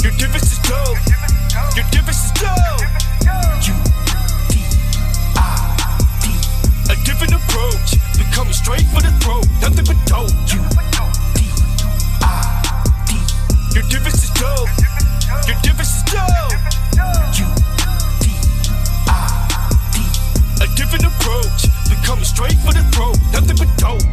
Your difference is dope. Your difference is dope. U-D-I-D. A different approach. We coming straight for the throat. Nothing but dope. U-D-I-D. Your difference is dope. Your difference is dope. U-D-I-D. A different approach. We coming straight for the throat. Nothing but dope.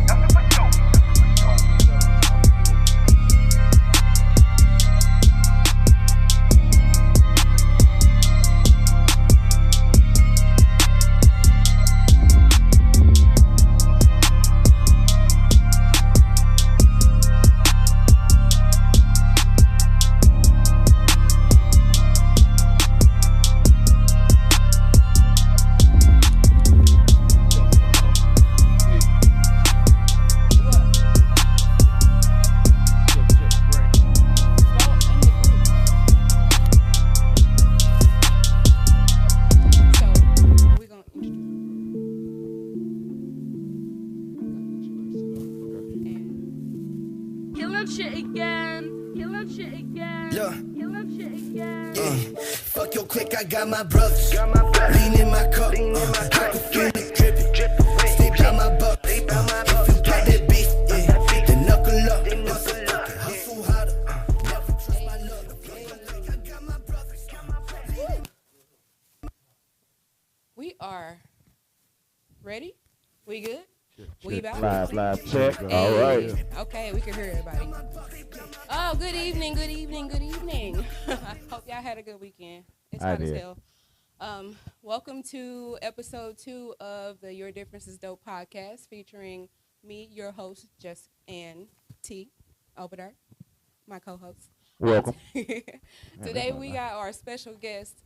I got my brothers, lean in my cup, I can feel it dripping, stay by my buck, if you pop that beef, then knuckle up, hustle harder, never trust my love, I got my brothers, We are ready? We good? We about live check. Hey. All right. Okay, we can hear everybody. Oh, good evening. I hope y'all had a good weekend. It's hot as hell. Welcome to episode 2 of the Your Difference is Dope podcast, featuring me, your host, Jess and Tedar, my co-host. Welcome. Today we got our special guest.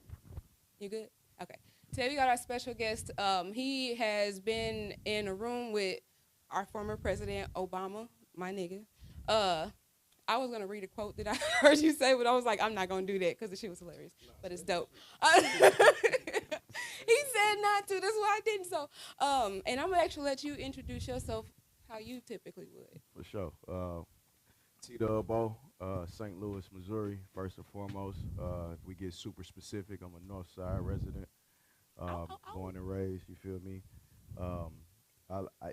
You good? Okay. Today we got our special guest. He has been in a room with our former president, Obama, my nigga. I was going to read a quote that I heard you say, but I was like, I'm not going to do that because the shit was hilarious. But it's dope. He said not to. That's why I didn't. So, and I'm going to actually let you introduce yourself how you typically would. For sure. Dubb-O, St. Louis, Missouri, first and foremost. If we get super specific, I'm a North Side resident, born and raised, you feel me?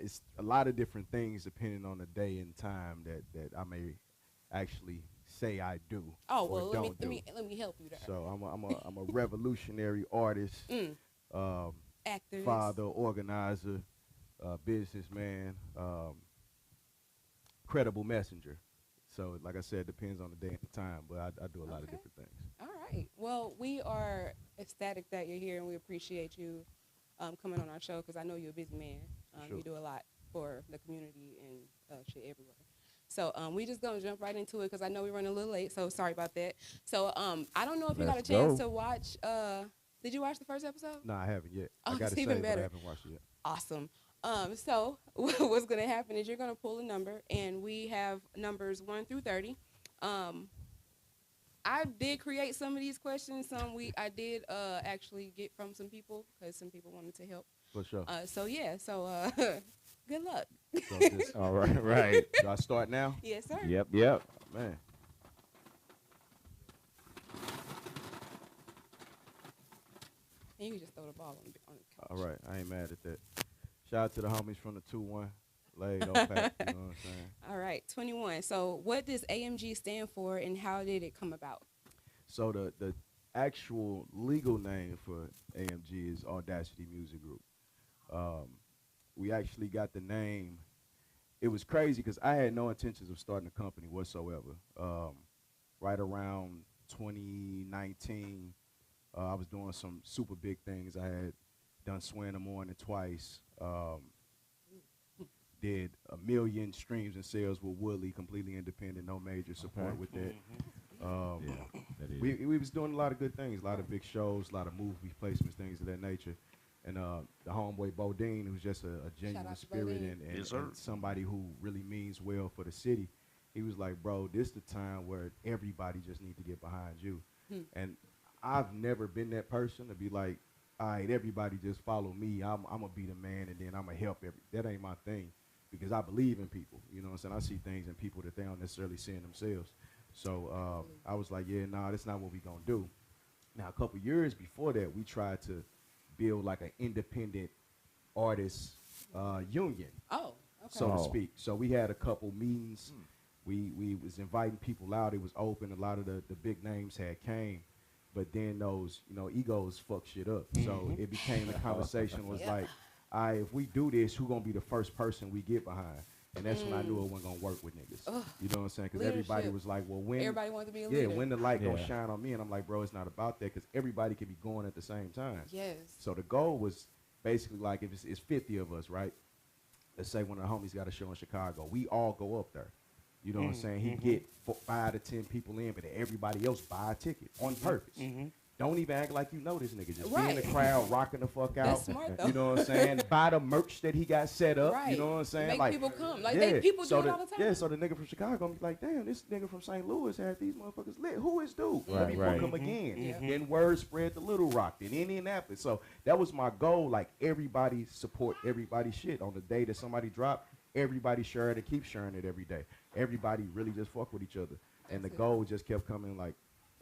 It's a lot of different things depending on the day and time that I may actually say I do. Oh, well, let me help you there. So I'm a revolutionary artist, Actor, father, organizer, businessman, credible messenger. So, like I said, it depends on the day and the time, but I do a lot of different things. All right. Well, we are ecstatic that you're here, and we appreciate you coming on our show because I know you're a busy man. Sure. You do a lot for the community and shit everywhere. So we just gonna jump right into it because I know we're running a little late. So sorry about that. So I don't know if you got a chance to watch. Did you watch the first episode? No, I haven't yet. Oh, I gotta it's say, even better. but I haven't watched it yet. Awesome. So what's gonna happen is you're gonna pull a number, and we have numbers 1 through 30. I did create some of these questions. I did actually get from some people because some people wanted to help. For sure. So good luck. So all right. Do I start now? Yes, sir. Yep. Man. And you can just throw the ball on the couch. All right. I ain't mad at that. Shout out to the homies from the 2-1. Laid on pack, you know what I'm saying? All right, 21. So what does AMG stand for, and how did it come about? So the actual legal name for AMG is Audacity Music Group. We actually got the name. It was crazy because I had no intentions of starting a company whatsoever. Right around 2019, I was doing some super big things. I had done Sway in the Morning twice. Did 1 million streams and sales with Woodley, completely independent, no major support with that. We was doing a lot of good things, a lot of big shows, a lot of movie placements, things of that nature. And the homeboy Bodine, who's just a genuine spirit and somebody who really means well for the city, he was like, bro, this the time where everybody just need to get behind you. And I've never been that person to be like, all right, everybody just follow me. I'm going to be the man, and then I'm going to help that ain't my thing, because I believe in people. You know what I'm saying? I see things in people that they don't necessarily see in themselves. So I was like, yeah, nah, that's not what we gonna do. Now, a couple years before that, we tried to build like an independent artist union, so to speak. So we had a couple meetings. We was inviting people out. It was open. A lot of the big names had came. But then those, egos fuck shit up. So it became the conversation was like, all right, if we do this, who gonna be the first person we get behind? And that's when I knew it wasn't gonna work with niggas. You know what I'm saying? Because everybody was like, well, when everybody wanted to be a leader. when the light gonna shine on me? And I'm like, bro, it's not about that, because everybody can be going at the same time. Yes. So the goal was basically like, if it's 50 of us, right? Let's say one of the homies got a show in Chicago. We all go up there. You know what I'm saying? He get 5 to 10 people in, but everybody else buy a ticket on purpose. Don't even act like you know this nigga. Just be in the crowd, rocking the fuck out. That's smart, though. You know what I'm saying? Buy the merch that he got set up. Right. You know what I'm saying? Make like people come. Like people do it all the time. Yeah, so the nigga from Chicago gonna be like, damn, this nigga from St. Louis had these motherfuckers lit. Who is dude? Let me book him again. Then word spread to Little Rock, then Indianapolis. So that was my goal. Like, everybody support everybody's shit. On the day that somebody dropped, everybody share it and keep sharing it every day. Everybody really just fuck with each other. And the goal just kept coming, like,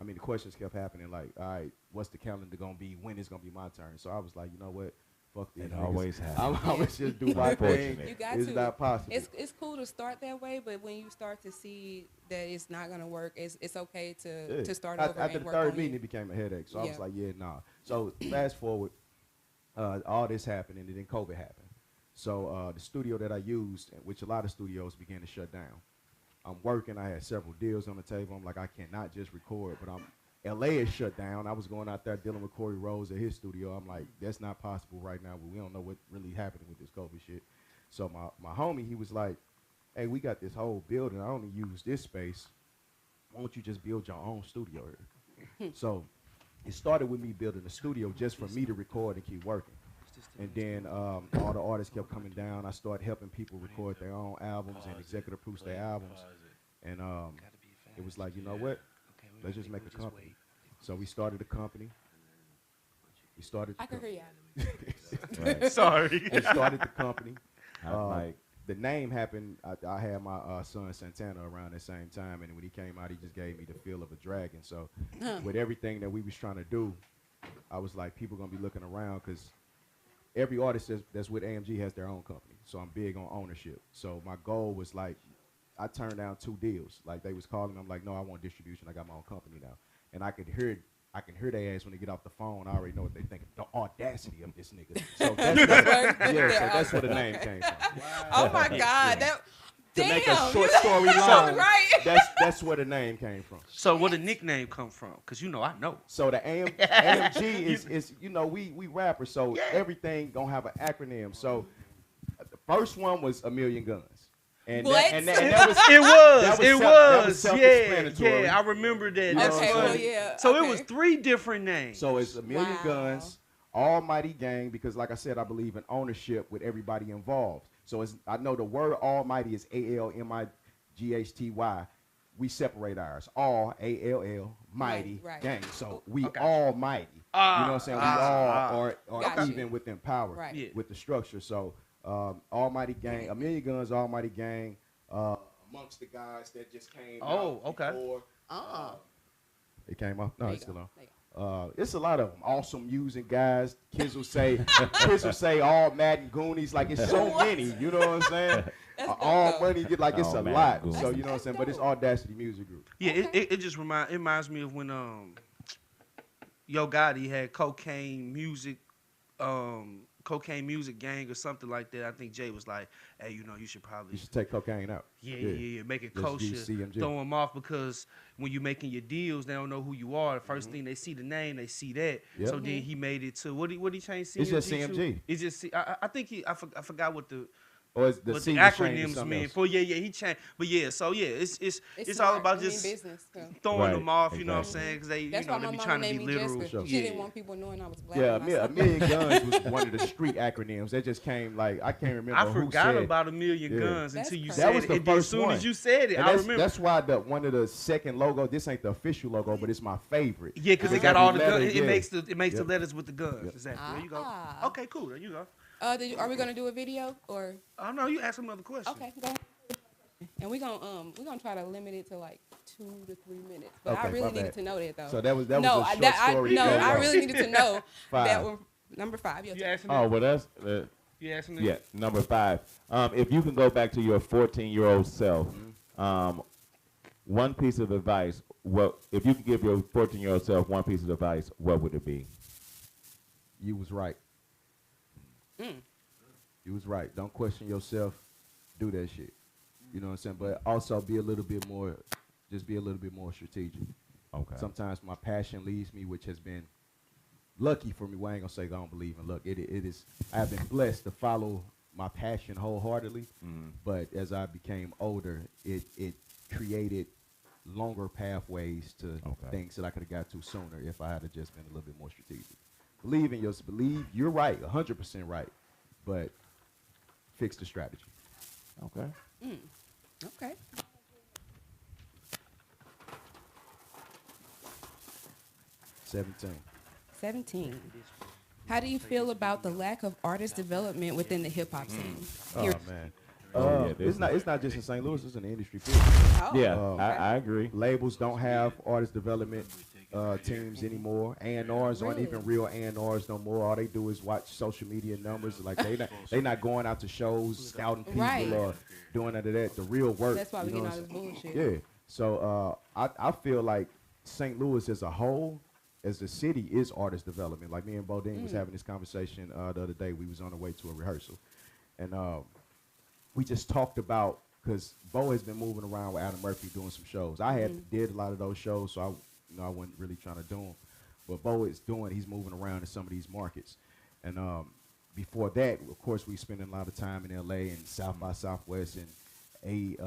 the questions kept happening, like, all right, what's the calendar going to be? When is going to be my turn? So I was like, you know what? Fuck this. It always happens. I'm always just do my thing. You got it's to. Not possible. It's cool to start that way, but when you start to see that it's not going to work, it's okay to start over After and the work third on meeting, it. it became a headache. So I was like, yeah, nah. So fast forward, all this happened, and then COVID happened. So the studio that I used, which a lot of studios began to shut down. I'm working. I had several deals on the table. I'm like, I cannot just record, but LA is shut down. I was going out there dealing with Corey Rose at his studio. I'm like, that's not possible right now. But we don't know what really happening with this COVID shit. So my homie, he was like, hey, we got this whole building. I only use this space. Why don't you just build your own studio here? So it started with me building a studio just for me to record and keep working. And then all the artists kept coming down. I started helping people record their own albums and executive produce their albums. And it was like, you know what? Let's just make a company. So we started a company. I can hear you. Right. Sorry. We started the company. The name happened. I had my son Santana around at the same time, and when he came out, he just gave me the feel of a dragon. So with everything that we was trying to do, I was like, people gonna be looking around, because every artist that's with AMG has their own company. So I'm big on ownership. So my goal was like, I turned down 2 deals. Like, they was calling. I'm like, no, I want distribution. I got my own company now. And I could hear their ass when they get off the phone. I already know what they think. The audacity of this nigga. So that's where the name came from. Wow. Oh my God. To make a short story long, right. that's where the name came from. So where the nickname come from? Because I know. So the AMG is we rappers, so everything gonna have an acronym. So the first one was A Million Guns. And that was self-explanatory. I remember that. Okay, So it was 3 different names. So it's A Million Guns, Almighty Gang, because like I said, I believe in ownership with everybody involved. So I know the word Almighty is ALMIGHTY. We separate ours. All ALL mighty gang. So we almighty. You know what I'm saying? We all are even within power with the structure. So Almighty Gang, A Million Guns, Almighty Gang, amongst the guys that just came out before. It came off? No, it's still on. It's a lot of them. Awesome using guys. Kids will say all Madden Goonies. Like, it's so many. You know what I'm saying? All money, like, it's a lot. So you know what I'm saying? But it's Audacity Music Group. Yeah, it just reminds me of when Yo Gotti had Cocaine Music Gang or something like that. I think Jay was like, hey, you should probably... You should take cocaine out. Yeah. Make it kosher. Throw them off, because when you're making your deals, they don't know who you are. The first thing they see the name, they see that. Yep. So then he made it to... What he change CMG? It's just CMG. To? It's just... I think I forgot what the... Or is the acronyms mean? He changed. But it's all about just business, throwing them off. You know what I'm saying? Because they be trying to be literal. Jessica. She didn't want people knowing I was black. Yeah, A Million Guns was one of the street acronyms that just came. Like, I can't remember. I forgot about A Million Guns until you said it. That was the first one. As soon as you said it, and I remember. That's why one of the second logo. This ain't the official logo, but it's my favorite. Yeah, because it got all the guns. It makes the letters with the guns. Exactly. There you go. Okay, cool. There you go. Are we gonna do a video or? Oh no, you ask another question. Okay, go ahead. And we're gonna try to limit it to like 2 to 3 minutes. But I really needed to know that though. So that was a short story. I really needed to know that one. Number 5. Oh, well, that's number 5. If you can go back to your 14-year-old self, one piece of advice. If you could give your 14-year-old self one piece of advice, what would it be? You was right. You was right. Don't question yourself. Do that shit. You know what I'm saying? But also be a little bit more strategic. Okay. Sometimes my passion leads me, which has been lucky for me. Well, I ain't gonna say I don't believe in luck. It is. I have been blessed to follow my passion wholeheartedly. But as I became older, it created longer pathways to things that I could have got to sooner if I had just been a little bit more strategic. Believe in yourself. Believe you're right, 100% right, but fix the strategy. Okay. Okay. Seventeen. How do you feel about the lack of artist development within the hip hop scene? Man. It's not just in St. Louis, it's in the industry. I agree. Labels don't have artist development teams anymore. A&Rs aren't even real A&Rs no more. All they do is watch social media numbers. Like they not going out to shows, scouting people or doing none of that. The real work. That's why we get all this bullshit. Yeah. So I feel like St. Louis as a whole, as a city, is artist development. Like me and Bodine was having this conversation the other day. We was on our way to a rehearsal, and we just talked about, because Bo has been moving around with Adam Murphy doing some shows. I did a lot of those shows, so I wasn't really trying to do them. But Bo is he's moving around in some of these markets. And before that, of course, we spending a lot of time in LA and South by Southwest and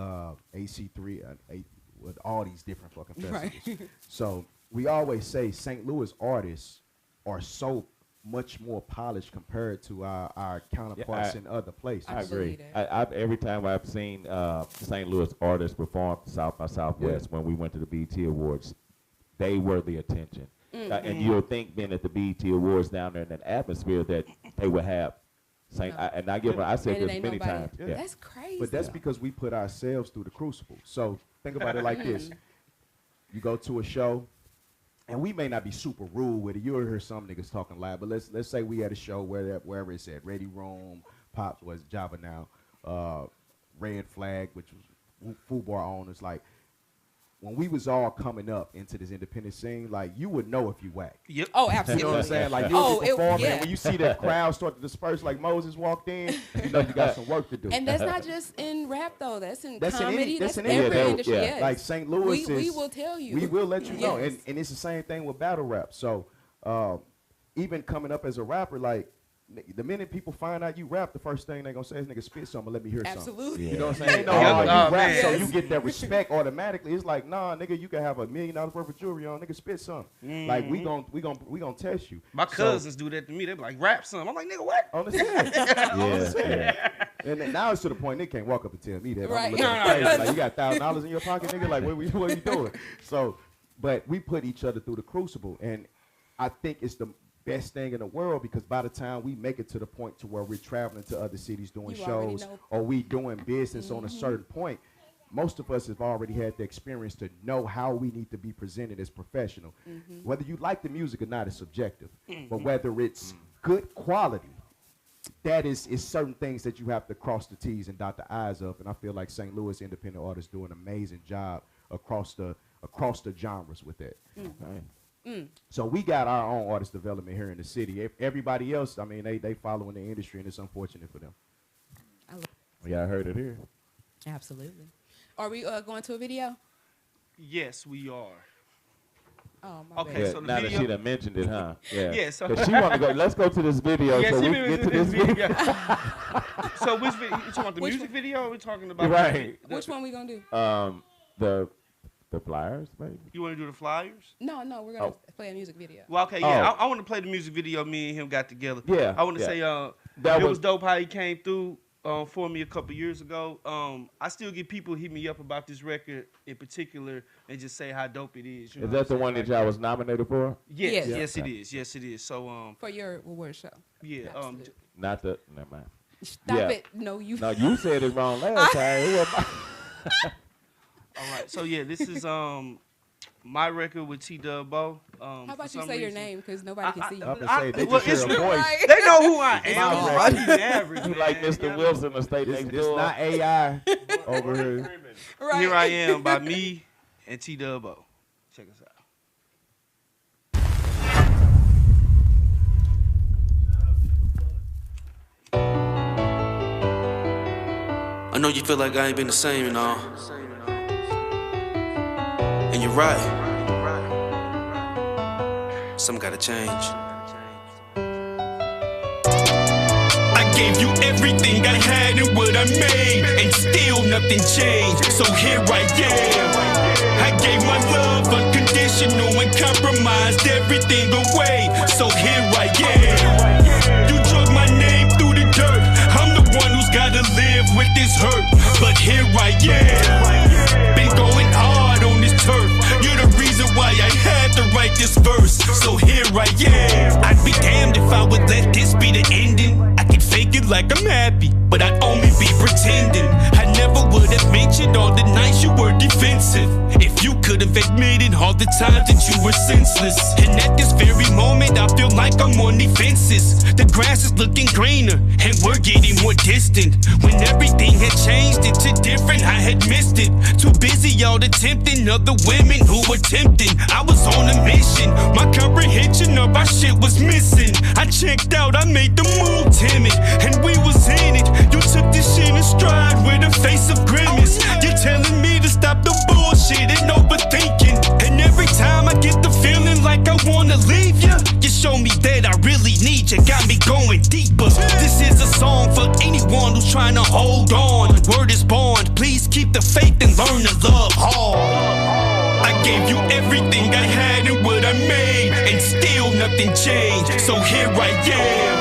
AC3, with all these different fucking festivals. Right. So we always say St. Louis artists are so much more polished compared to our counterparts in other places. I agree. Every time I've seen St. Louis artists perform South by Southwest when we went to the BET Awards, they were the attention. And you'll think being at the BET Awards down there in that atmosphere that they would have I said this many times. Yeah. That's crazy. But that's because we put ourselves through the crucible. So think about it like this. You go to a show, and we may not be super rude with it. You'll hear some niggas talking loud, but let's say we had a show wherever it's at, Ready Room, Pops was Java Now, Red Flag, which was Food Bar owners. Like, when we was all coming up into this independent scene, like, you would know if you whack. Yep. Oh, absolutely. You know what I'm saying? Like, you'll be performing, and when you see that crowd start to disperse like Moses walked in, you know you got some work to do. And that's not just in rap, though. That's in comedy. That's in every industry. Yes. Like, St. Louis we will tell you. We will let you know. And it's the same thing with battle rap. So even coming up as a rapper, like, the minute people find out you rap, the first thing they're going to say is, nigga, spit something, let me hear something. Absolutely. Yeah. You know what I'm saying? They know you rap, so you get that respect automatically. It's like, nah, nigga, you can have $1 million worth of jewelry on, nigga, spit something. Like, we gonna test you. My cousins do that to me. They be like, rap something. I'm like, nigga, what? On the set. And now it's to the point they can't walk up and tell me that. Right. Like, you got $1,000 in your pocket, nigga? Like, what are you doing? So, but we put each other through the crucible, and I think it's the best thing in the world, because by the time we make it to the point to where we're traveling to other cities doing shows or we doing business on a certain point, most of us have already had the experience to know how we need to be presented as professional. Whether you like the music or not is subjective, but whether it's good quality, that is certain things that you have to cross the T's and dot the I's of. And I feel like St. Louis independent artists do an amazing job across the genres with that. So we got our own artist development here in the city. If everybody else, I mean, they following the industry, and it's unfortunate for them. Yeah, I heard it here. Absolutely. Are we going to a video? Yes, we are. Oh, my okay, bad. so the now video. That she done mentioned it, huh? Yeah. Yeah. So she want to go. Let's go to this video so we can get to this video. So which video? You talking about the music video? Or we talking about which one we gonna do? The flyers, maybe. You want to do the flyers? No, we're gonna play a music video. Well, okay, yeah. I want to play the music video me and him got together. Yeah. I want to say it was dope how he came through for me a couple years ago. I still get people hit me up about this record in particular and just say how dope it is. Is that the one that y'all was nominated for? Yes, yes, it is. Yes, it is. So for your award show. Yeah. Not the. Never mind. Stop it. No, you. No, you said it wrong last time. All right. So yeah, this is my record with Dubb-O. How about you say your name because nobody can see you? They just hear a voice. They know who I am. I need average. You like Mr. Wilson to stay next door. It's not AI over here. Right. Here I am by me and Dubb-O. Check us out. I know you feel like I ain't been the same and all. And you're right. Something gotta change. I gave you everything I had and what I made, and still nothing changed. So here I am. I gave my love unconditional and compromised everything away. So here I am. You drug my name through the dirt. I'm the one who's gotta live with this hurt. But here I am. Been going hard on this turf. You're the reason why I had to write this verse. So here I am. I'd be damned if I would let this be the ending. I can fake it like I'm happy, but I'd only be pretending. I never would have mentioned all the nights you were defensive. If you could have admitted all the times that you were senseless. And at this very moment I feel like I'm on the fences. The grass is looking greener and we're getting more distant. When everything had changed into different, I had missed it. Too busy out attempting other women who were tempting. I was on a mission, my comprehension of our shit was missing. I checked out, I made the move timid, and we was in it. You took this shit in stride with a face of grimace. You're telling me to stop the bullshit and overthinking. And every time I get the feeling like I wanna leave you, you show me that I really need you, got me going deeper. This is a song for anyone who's trying to hold on. Word is bond, please keep the faith and learn to love hard. I gave you everything I had and what I made, and still nothing changed. So here I am.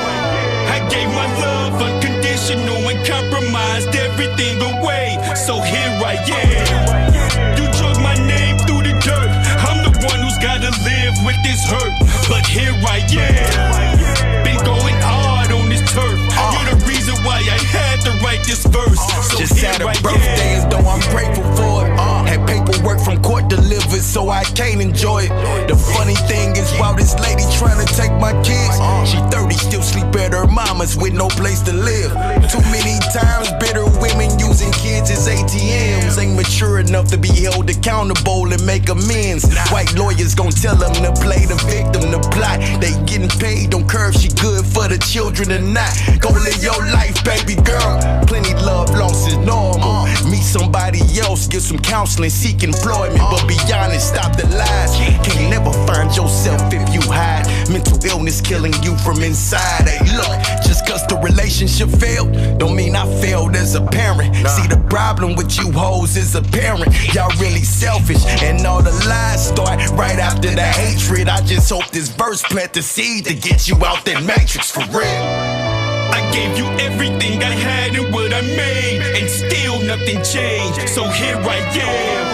I gave my love unconditional and compromised everything away. So here I am. You drug my name through the dirt. I'm the one who's gotta live with this hurt. But here I am. Been going hard on this turf. You're the reason why I had to write this verse. So just had a birthday as though I'm grateful for it. Had paperwork from court delivered so I can't enjoy it. The funny thing is while this lady trying to take my kids, she 30 still sleep at her mama's with no place to live. Too many times bitter women using kids as ATMs. Ain't mature enough to be held accountable and make amends. White lawyers gon' tell them to play the victim, the plot. They getting paid, don't care if she good for the children or not. Go live your life, baby girl. Plenty love lost is normal. Meet somebody else, get some counseling, seek employment. But be honest, stop the lies. Can't never find yourself if you hide. Mental illness killing you from inside. Hey, look, just cause the relationship failed, don't mean I failed as a parent. See, the problem with you hoes is apparent. Y'all really selfish, and all the lies start right after the hatred. I just hope this verse plant the seed to get you out that matrix for real. I gave you everything I had and what I made, and still nothing changed. So here I am.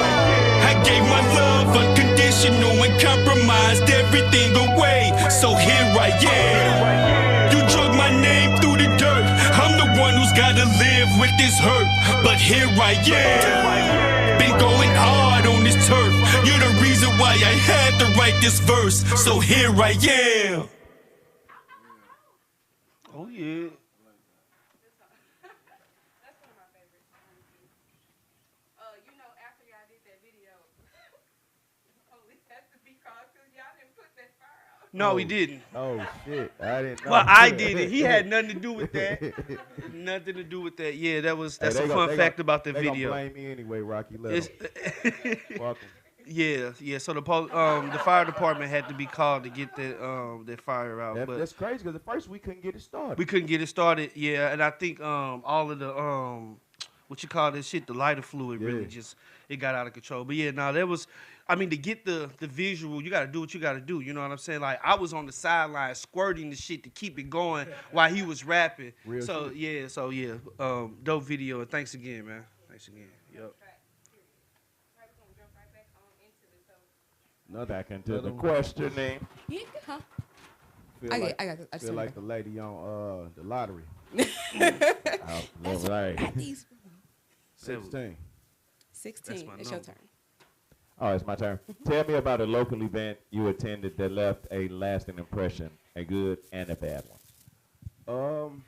I gave my love unconditional and compromised everything away. So here I am. You drug my name through the dirt. I'm the one who's gotta live with this hurt. But here I am. Been going hard on this turf. You're the reason why I had to write this verse. So here I am. Oh yeah. That's one of my favorites. You know, after y'all did that video, police had to be called because y'all didn't put that fire out. No, he didn't. Oh shit! I didn't know. Well, I did it. He had nothing to do with that. Nothing to do with that. Yeah, that's a fun fact about the video. They gonna blame me anyway, Rocky. Let 'em. Welcome. Yeah. So the fire department had to be called to get that fire out. But that's crazy because at first we couldn't get it started. We couldn't get it started. Yeah, and I think all of the what you call this shit, the lighter fluid really just it got out of control. But yeah, that was. I mean, to get the visual, you got to do what you got to do. You know what I'm saying? Like, I was on the sideline squirting the shit to keep it going while he was rapping. So yeah. Dope video. And thanks again, man. Thanks again. Yep. Back into the questioning. Yeah, huh? I feel like the lady on the lottery. Right. 16. 16. It's your turn. Oh, it's my turn. Tell me about a local event you attended that left a lasting impression, a good and a bad one.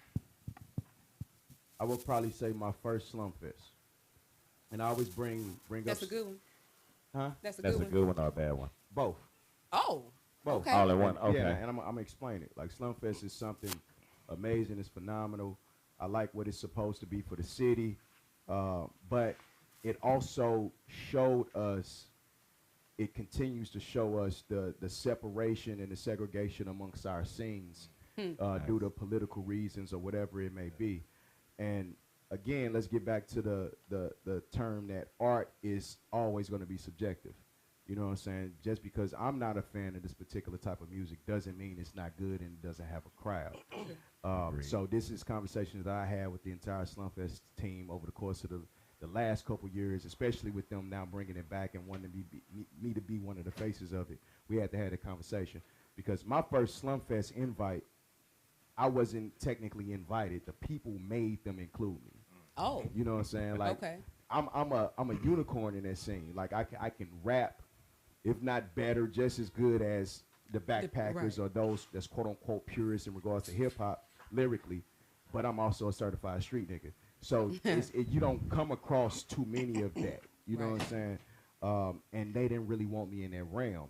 I would probably say my first Slum Fest. And I always bring That's up... a good one. Huh? That's a That's good a good one or a bad one? Both. Oh. Both. Okay. All in one. Okay. Yeah, and I'm going to explain it. Like, Slum Fest is something amazing. It's phenomenal. I like what it's supposed to be for the city. But it also showed us, it continues to show us the separation and the segregation amongst our scenes due to political reasons or whatever it may be. And again, let's get back to the term that art is always going to be subjective. You know what I'm saying? Just because I'm not a fan of this particular type of music doesn't mean it's not good and doesn't have a crowd. So this is conversations that I had with the entire Slumfest team over the course of the last couple years, especially with them now bringing it back and wanting me to be one of the faces of it. We had to have a conversation because my first Slumfest invite, I wasn't technically invited. The people made them include me. Oh. You know what I'm saying? Like, okay. I'm a unicorn in that scene. Like I can rap, if not better, just as good as the backpackers or those that's quote unquote purists in regards to hip hop lyrically, but I'm also a certified street nigga. So you don't come across too many of that. You know what I'm saying? And they didn't really want me in that realm,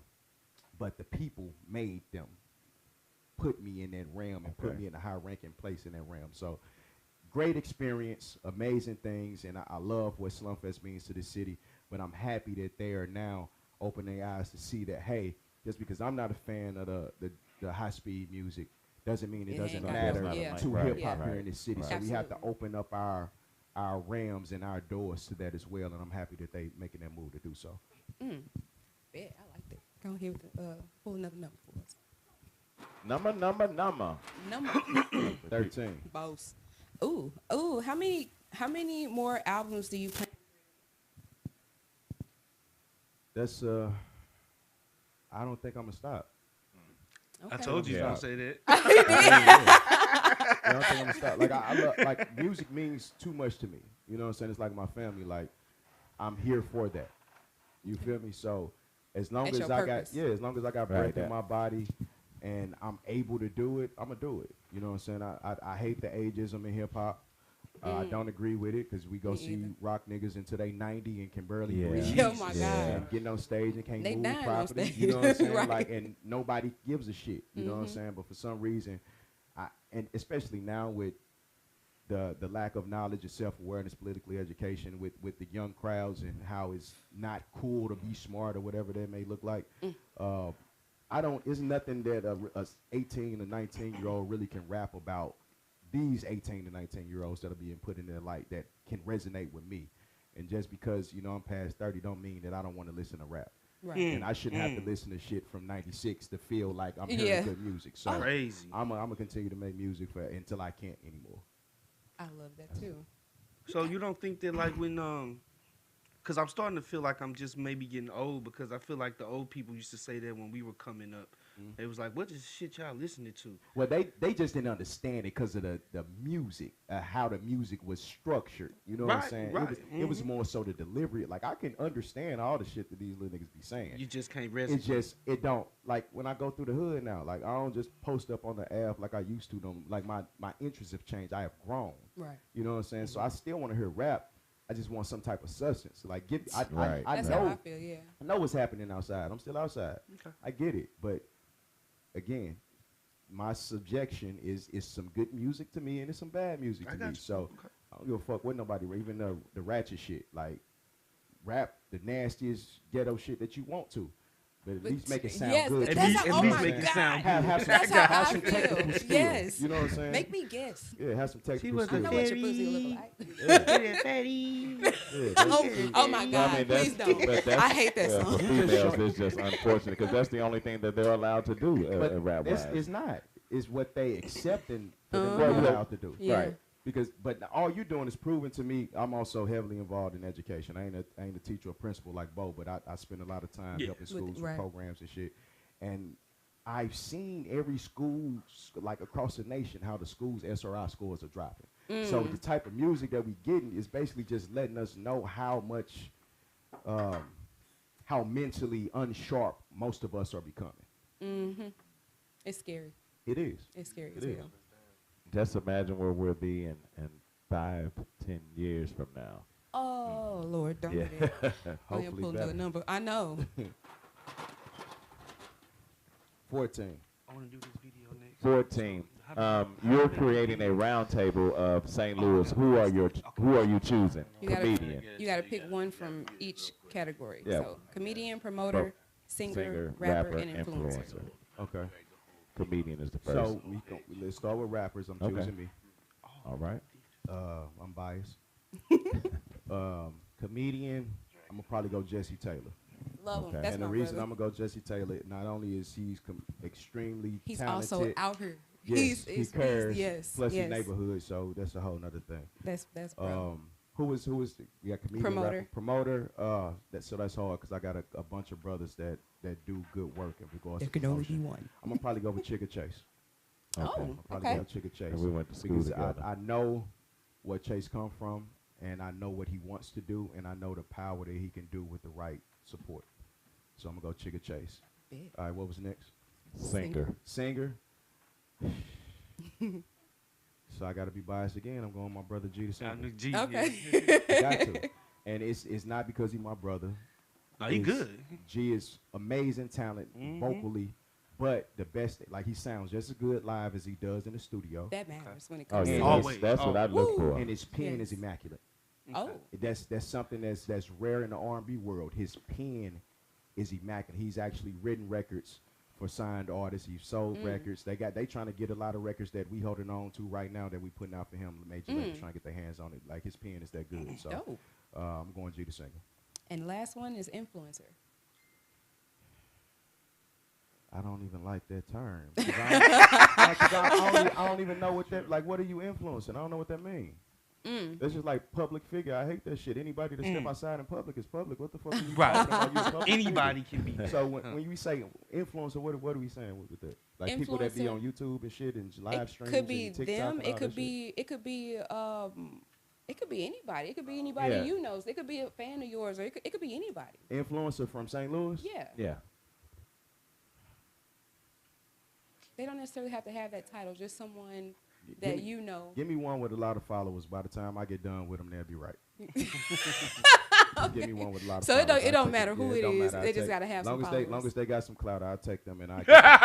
but the people made them put me in that realm and put me in a high ranking place in that realm. So great experience, amazing things, and I love what Slumfest means to the city, but I'm happy that they are now opening their eyes to see that, hey, just because I'm not a fan of the high-speed music doesn't mean it doesn't matter to hip-hop here in the city. So we have to open up our realms and our doors to that as well, and I'm happy that they making that move to do so. Yeah, I like that. Go ahead with pull another number for us. Number. 13. Boss. Ooh. How many more albums do you plan? That's I don't think I'm gonna stop. Okay. I told you don't say that. I don't think I'm gonna stop. Like I love, like music means too much to me. You know what I'm saying? It's like my family. Like I'm here for that. You feel me? So as long as I got breath in my body and I'm able to do it, I'm gonna do it. You know what I'm saying? I hate the ageism in hip hop. I don't agree with it because we go see rock niggas until they 90 and can barely breathe. Oh my God. And getting on stage and can't They move dying on properly. stage. You know what I'm saying? Right. Like, and nobody gives a shit. You know what I'm saying? But for some reason, and especially now with the lack of knowledge and self-awareness, politically education with the young crowds and how it's not cool to be smart or whatever that may look like. It's nothing that a 18 to 19-year-old really can rap about. These 18 to 19-year-olds that are being put in their light that can resonate with me. And just because, you know, I'm past 30 don't mean that I don't want to listen to rap. Right. And I shouldn't have to listen to shit from 96 to feel like I'm hearing good music. So crazy. I'm gonna continue to make music until I can't anymore. I love that too. So you don't think that like when because I'm starting to feel like I'm just maybe getting old because I feel like the old people used to say that when we were coming up. It was like, what is shit y'all listening to? Well, they just didn't understand it because of the music, how the music was structured. You know what I'm saying? Right. It was more so the delivery. Like, I can understand all the shit that these little niggas be saying. You just can't resonate. It don't, like, when I go through the hood now, like, I don't just post up on the app like I used to. Like, my interests have changed. I have grown. Right. You know what I'm saying? So I still want to hear rap. I just want some type of substance. Like, I That's know, how I feel, yeah. I know what's happening outside. I'm still outside. Okay. I get it. But, again, my subjection is some good music to me and it's some bad music to me. So I don't give a fuck what nobody, even the ratchet shit. Like, rap the nastiest ghetto shit that you want to. But at least make it sound good. At least make it sound good. Have some technical skills. Yes. You know what I'm saying? Make me guess. Yeah, have some technical skills. I know what your pussy look like. Oh my God, please don't. I hate that song. For females, it's just unfortunate because that's the only thing that they're allowed to do rap wise. It's not. It's what they accept and they're allowed to do. Yeah. Right. But all you're doing is proving to me I'm also heavily involved in education. I ain't a teacher or principal like Bo, but I spend a lot of time helping schools with programs and shit. And I've seen every school, like across the nation, how the schools' SRI scores are dropping. So the type of music that we getting is basically just letting us know how much how mentally unsharp most of us are becoming. Mm-hmm. It's scary. It is. It's scary. It is. Just imagine where we'll be in 5 to 10 years from now. Oh Lord, don't Yeah. do that. I am Hopefully pulling better. the number. I know. 14. I want to do this video next. 14. You're creating a roundtable of St. Louis. Who are you choosing? You gotta- Comedian, You got to pick one from each category. Yeah. So comedian, promoter, singer, rapper, and influencer. Okay. Comedian is the first. So let's start with rappers. I'm Okay. choosing me. All right. I'm biased. Comedian, I'm gonna probably go Jesse Taylor. Love him. Okay. That's And the my reason brother. I'm gonna go Jesse Taylor, not only is he's extremely He's talented, also out here. yes, he cares. Yes. Plus yes. his neighborhood, so that's a whole nother thing. That's bro. Who is we got comedian, Promoter. rapper, promoter. That's hard because I got a bunch of brothers that do good work in regards. There to can only be promotion. one. I'm gonna probably go with Chicka Chase. Oh, I'll probably okay. go with Chicka Chase. And we went to school because together. I know what Chase come from, and I know what he wants to do, and I know the power that he can do with the right support. So I'm gonna go Chicka Chase. Big. All right, what was next? Singer. So I got to be biased again. I'm going with my brother G the singer. G, Okay. yeah. Got to. And it's not because he's my brother. No, he It's- good. G is amazing talent Mhm. vocally, but the best, like he sounds just as good live as he does in the studio. That matters when it Oh comes yeah, to Always. that's what I look Woo. for. And his pen Yes. is immaculate. Oh, That's something that's rare in the R&B world. His pen is immaculate. He's actually written records for signed artists. He's sold records. They trying to get a lot of records that we holding on to right now that we putting out for him. Major labels trying to get their hands on it. Like his pen is that good. So dope. I'm going G the singer. And last one is influencer. I don't even like that term. 'Cause I don't even know what that, like, what are you influencing? I don't know what that means. That's just like public figure. I hate that shit. Anybody that step outside in public is public. What the fuck are you Right. talking about? You a public Anybody figure. can be. So when we say influencer, what are we saying with that? Like people that be Influencer. on YouTube and shit and live It streams could be and TikTok them. and all It could that be. It could be. It could be anybody. It could be anybody Yeah. you know. It could be a fan of yours, or it could be anybody. shit. Influencer from St. Louis? Yeah. Yeah. They don't necessarily have to have that title. Just someone Give that me- you know. Give me one with a lot of followers. By the time I get done with them, they'll be right. Give me one with a lot of So followers. it don't- it I'll don't take matter who Yeah, it don't is. matter. They I'll just take- gotta have some Long followers. as they got some clout, I'll take them and I.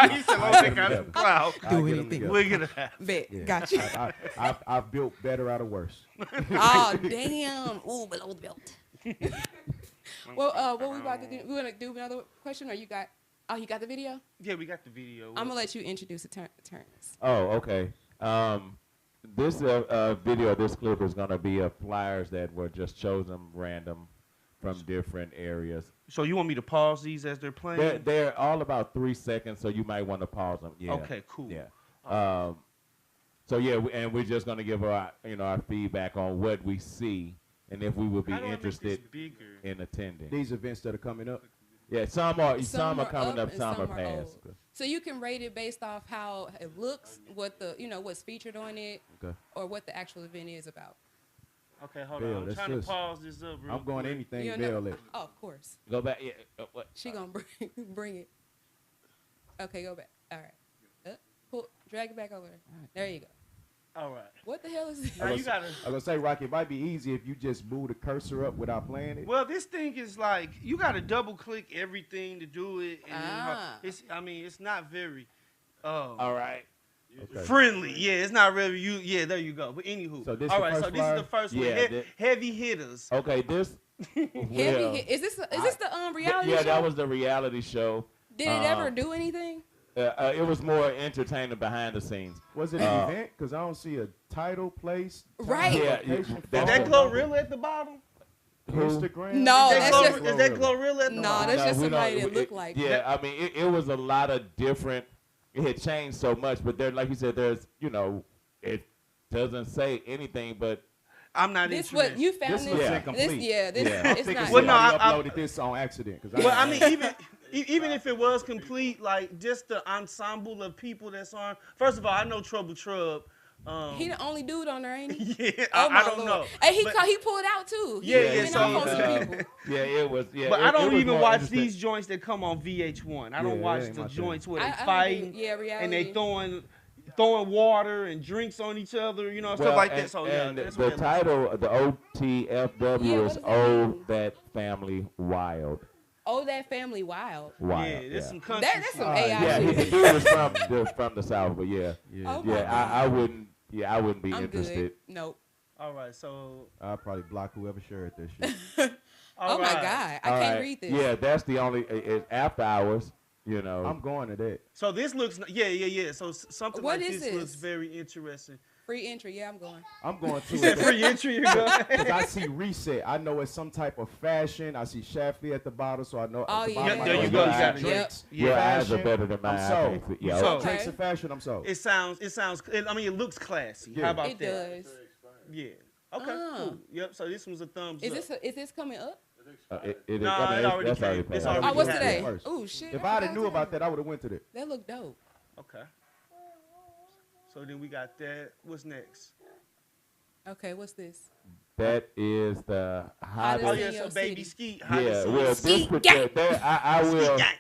He said, "Oh, they got some clout." I'll Do get 'em anything. together. We're gonna have. Bet. Yeah. Gotcha. I've built better out of worse. Oh damn! Ooh, below the belt. Well, what we about to do? We want to do another question, or you got? Oh, you got the video? Yeah, we got the video. I'm gonna let you introduce the terms. Oh, okay. This video, this clip is gonna be flyers that were just chosen random from different areas. So you want me to pause these as they're playing? They're all about 3 seconds, so you might want to pause them. Yeah. Okay, cool. Yeah. So yeah, and we're just gonna give our our feedback on what we see and if we would be How do I make this interested bigger? in attending. These events that are coming up. Yeah, some are coming up, and some are old. past. So you can rate it based off how it looks, what the what's featured on it, Okay. or what the actual event is about. Okay, hold Bill, on. I'm that's trying to just- pause this up real I'm going quick. anything You Bill know- at. Oh, of course. Go back. Yeah. What? She gonna bring it. Okay, go back. All right. Drag it back over there. There you go. All right. What the hell is this? Now you gotta. I was gonna say, Rocky, it might be easy if you just move the cursor up without playing it. Well, this thing is like you gotta double click everything to do it, and Ah. it's not very All right. Okay. friendly. Yeah, it's not really you. Yeah, there you go. But anywho, So this all the right. first So this flyer? is the first one. Yeah, Heavy hitters. Okay. This. Heavy well, hit. Is this the reality Yeah, show? that was the reality show. Did it ever do anything? It was more entertaining behind the scenes. Was it an event? Because I don't see a title, place, time, Right. Yeah, location, that's Is phone that what- number, Glorilla at the bottom? Instagram? No, Is that's that, just- is that Glorilla at the No, bottom? that's just we somebody don't- that look like. Yeah, I mean, it was a lot of different. It had changed so much, but there, like you said, there's it doesn't say anything, but I'm not This interested. what you found This this? looks Yeah. incomplete. This Yeah. it's Thinking not. Well, no, somebody I- uploaded this on accident. 'Cause Well, I mean, even if it was complete, like just the ensemble of people that's on. First of all, I know Trouble Trub He the only dude on there, ain't he? Yeah, Oh I don't know. Hey, he pulled out too. Yeah, He went off on some people. Yeah, it was. Yeah, But it, I don't it was even more watch interesting. these joints that come on VH1. I don't Yeah, watch that ain't the my joints thing. where they I fighting reality. and they throwing water and drinks on each other, stuff like that. So and that's the what title, the OTFW Yeah, what is does that "Oh mean? That Family Wild." Oh, that family wild. Wild. Yeah, there's some country. That's some shit. AI Yeah, shit. the dude is from the South, but yeah, Oh my yeah, God. I wouldn't. Yeah, I wouldn't be I'm interested. good. Nope. All right, so I'll probably block whoever shared this shit. Oh my God, I All can't right. read this. Yeah, that's the only. It's after hours. I'm going to that. So this looks, yeah. So something What like is this looks this? very interesting. Free entry. Yeah, I'm going. I'm going to You said it. free entry, you're going. Because I see Reset. I know it's some type of fashion. I see Shafley at the bottom, so I know. Oh, at the yeah. bottom, I There know you it's go, you got got it. drinks. Your eyes are Fashion, better than mine. I'm I sold. can't see- Yeah, So- okay. Drinks and fashion, I'm sold. It sounds. I mean, it looks classy. Yeah. How about It that? does. Yeah. Okay. Cool. Yep. So this one's a thumbs up. Is this coming up? It is. Nah, I mean, it already that's came. already It's passed. already Oh, what's happened. today? First. Oh shit. If I knew about that, I would have went to that. That look dope. Okay. So then we got that. What's next? Okay, what's this? That is the Hottest Oh hottest. in yeah, your so baby city. skeet. Yeah, well, this Skeet particular, I will. Gang.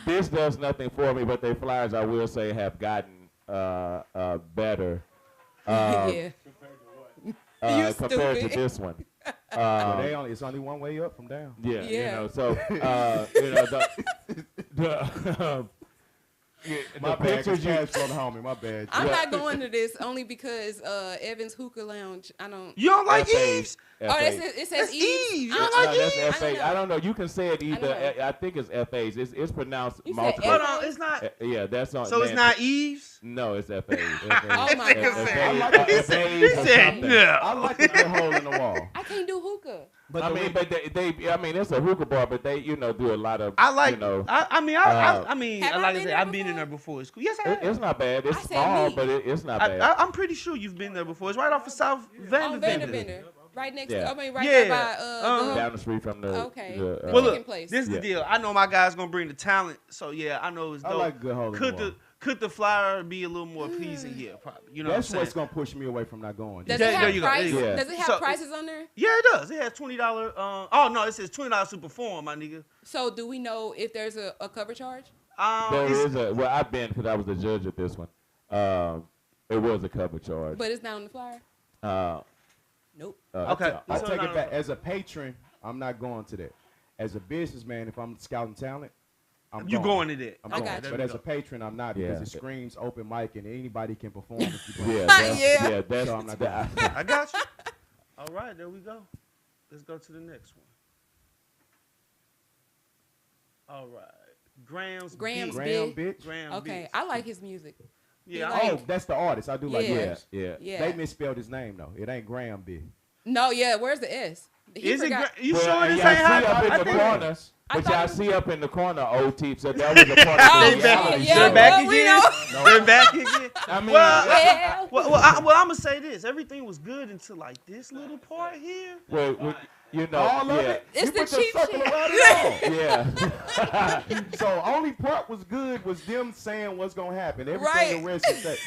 This does nothing for me, but their flyers, I will say, have gotten better Yeah. You compared to stupid. this one. It's only one way up from down. Yeah, Yeah. so My the bad, 'cause pictures you. cash from the homie. My bad. I'm not going to this only because Evans Hookah Lounge. I don't. You don't like FA. Eves? Oh, it says That's Eves. Eves. You I don't don't like know. That's I don't FA. know. I don't know. You can say it either. know. I think it's FAs. It's pronounced You said multiple. Hold on, it's not. Yeah, that's on. So it's not Eves? No, it's FAs. Oh my God. I like it. He said no. I like a good hole in the wall. I can't do hookah. But I the mean, way- but I mean, it's a hookah bar, but they, do a lot of. I like. You know, I mean, Have I like I been said, there I've been in before? there before. It's cool. Yes, I have. it's not bad. It's I said small, me. but it's not bad. I'm pretty sure you've been there before. It's right off of South On Vanderbilt. Vanderbender. Right next Yeah. to, I mean, right Yeah. there by, Uh-huh. Down the street from the. Okay. the, The Well, chicken look, place. this is Yeah. the deal. I know my guy's gonna bring the talent, so yeah, I know it's I dope. like good hole in the wall. Could the flyer be a little more pleasing here? Probably. You know That's what I'm what's saying? gonna push me away from not going. Does There- it there have you go, there price? you go. Does it have So- prices on there? Yeah, it does. It has $20. Oh no, it says $20 to perform, my nigga. So do we know if there's a cover charge? There It's- is a. Well, I've been because I was the judge at this one. It was a cover charge. But it's not on the flyer? Nope. Okay. I So take no, it back. As a patron, I'm not going to that. As a businessman, if I'm scouting talent, I'm You going to that? I'm I going. got you. But as a patron, I'm not Yeah. because it screams open mic and anybody can perform. If you bring Yeah, it. that's, Yeah. yeah, that's. So I'm not that- I got you. All right, there we go. Let's go to the next one. All right, Graham's Graham's Beat. Graham, Big. bitch. Graham Okay, Beats. I like his music. Yeah, like- Oh, that's the artist. I do like Yeah. Grams. yeah. Yeah. They misspelled his name though. It ain't Graham Big. No, yeah, where's the S? He is it? forgot. You Well, sure and this y'all ain't see how? up in I the think- corner, I but thought y'all it- see up in the corner, old teeps. That was a part Oh, of the yeah, reality yeah, show. They're back well, we again. know. They're back again. I mean, Yeah. Well, I'm gonna say this. Everything was good until like this little part here. well, All of yeah, it. It's You the put the cheap circle shit. around it yeah. all. So only part was good was them saying what's gonna happen. Everything Right. the rest is that.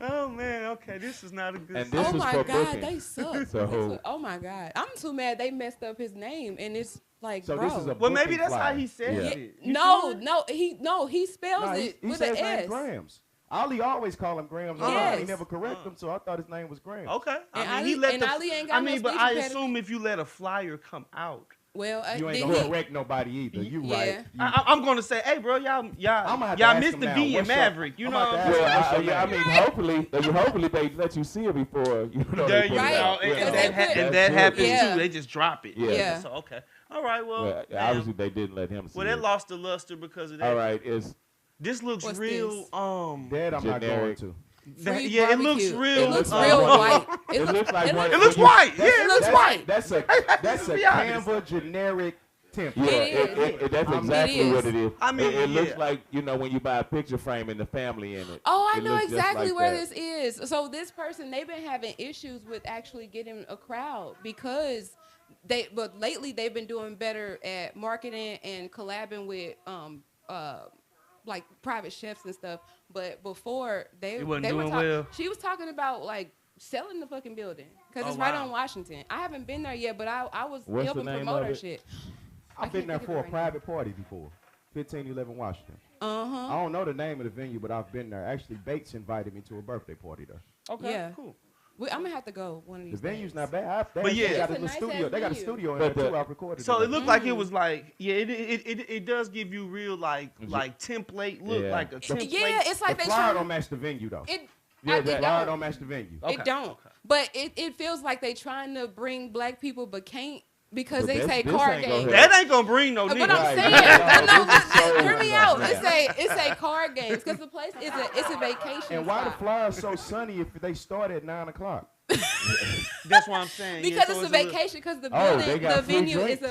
Oh man, okay, this is not a good. And this Oh was my for God, booking. they suck. So- Oh my God, I'm too mad they messed up his name, and it's like, So bro. this is a Well, maybe booking that's how flyer. he said Yeah. it. You no, sure? he spells Nah, it he with says an his name S. Grams. Ali always call him Grams. Yes. He never correct him, so I thought his name was Grams. Okay. And I mean, he Ali- let and the. Ali ain't got I no mean, but speech I impediment. assume if you let a flyer come out, Well, You ain't did gonna he- correct nobody either. You Yeah. right. You- I'm gonna say, hey, bro, I'ma have to y'all ask missed him the now. V in What's your- Maverick. You I'm know about what to I'm ask saying? him. Well, I mean, hopefully they let you see it before There they you put it go. out. And, You know, that that that's happens it. Yeah. too. They just drop it. Yeah. So okay. All right. Well, Well, damn. obviously they didn't let him see Well, that it. lost the luster because of that. All right, it's This looks What's real. this? That I'm not going Generic. to. Free Yeah, it looks barbecue. real. It looks uh, real uh, white. it looks like one- It looks white. Yeah, It looks white. That's a be honest. Canva generic template. yeah, It that's It exactly is. what it is. I mean, it looks yeah. like when you buy a picture frame and the family in it. Oh, I It know looks just exactly like where that. this is. So this person, they've been having issues with actually getting a crowd because but lately they've been doing better at marketing and collabing with like private chefs and stuff. But before It wasn't they were doing well. she was talking about like selling the fucking building because it's right on Washington. I haven't been there yet, but I was helping promote her shit. I've been there for a private party before. 1511 Washington. I don't know the name of the venue, but I've been there. Actually, Bates invited me to a birthday party there. Okay, cool. I'm gonna have to go one of these. The days. venue's not bad. But yeah, they got it's a a nice studio. ass They got a venue. studio in there too. I've recorded. So it looked like it was like Mm-hmm. it does give you real like template look like a template. Yeah, it's like the they flyer try. don't match the venue though. The flyer don't match the venue. It don't. But it feels like they trying to bring black people, but can't because But they say this card ain't gonna games. help. That ain't gonna bring no But niggas. I'm saying, no, hear me out. It's a card games because the place it's a vacation. And why the spot. flyers so sunny if they start at 9 o'clock? That's what I'm saying. Because so it's a little- vacation. Because the Oh, building, they got the free venue drinks.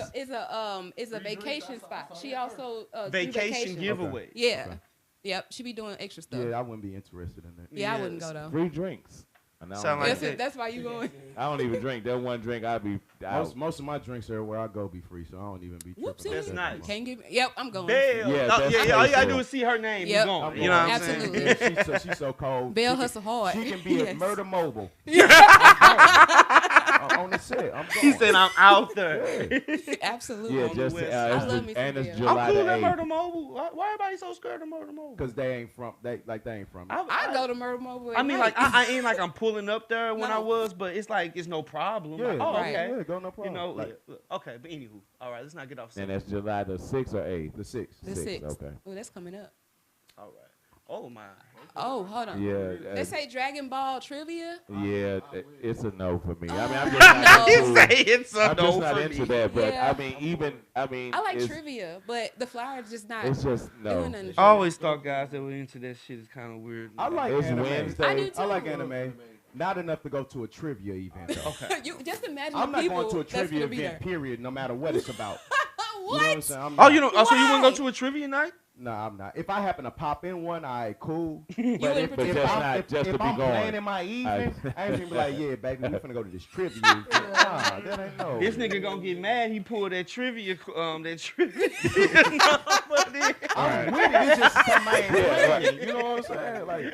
is a vacation spot. She also do vacation vacation. giveaway. Yeah. Okay. Yep. She be doing extra stuff. Yeah, I wouldn't be interested in that. Yeah, I wouldn't go though. Free drinks. And I don't Sound like even- that. That's why you going. I don't even drink. That one drink I'd be out. Most of my drinks everywhere I go be free, so I don't even be tripping. Whoopsie. That's about that nice. no more. Can't give. Yep, I'm going. Bell. Yeah, No, that's yeah, all you gotta nice, do yeah. is see her name. Yep. You going. I'm You know what I'm Absolutely. saying? Yeah, she's so cold. Bell She can- hustle hard. She can be Yes. at Murder Mobile. On the set. I'm He going. said I'm out there. Absolutely. Yeah, on just the west. I it's love me some and it's beer. July I'm cool the at 8th. Murder Mobile. Why everybody so scared of Murder Mobile? Because they ain't from they ain't from it. I go to Murder Mobile. I mean, like I ain't like I'm pulling up there when No. I was, but it's like it's no problem. Yeah, Like, oh, right. okay. Yeah, go no problem. You know, Like, okay. But anywho, all right. Let's not get off. And subject. that's July the 6th or 8th. the 6th. The Six, 6th. okay. Oh, that's coming up. All right. Oh my. Oh, hold on. Yeah, They say Dragon Ball trivia. yeah, it's a no for me. I mean, I'm just not He into, say it's a I'm no just not for into me. that. But Yeah. I mean, I like it's, trivia, but the flyer is just not It's just no. doing nothing. I always thought guys that were into that shit is kind of weird. I like It's anime. Wednesday. I do I like too. anime. Not enough to go to a trivia event. Though. Okay. You just imagine I'm the not people going to a that's trivia gonna be event. there. Period. No matter what it's about. You know What? what I'm saying? I'm Oh, not- you know. Oh, so you wouldn't go Why? to a trivia night? No, I'm not. If I happen to pop in one, cool. wouldn't But participate. just not just if to be I'm going. playing in my evening, I ain't gonna be like, yeah, baby, we finna go to this trivia. Nah, that ain't no. This nigga gonna get mad. He pulled that trivia. That trivia. I'm with it. It's just somebody ain't playing. You know what I'm saying? Like,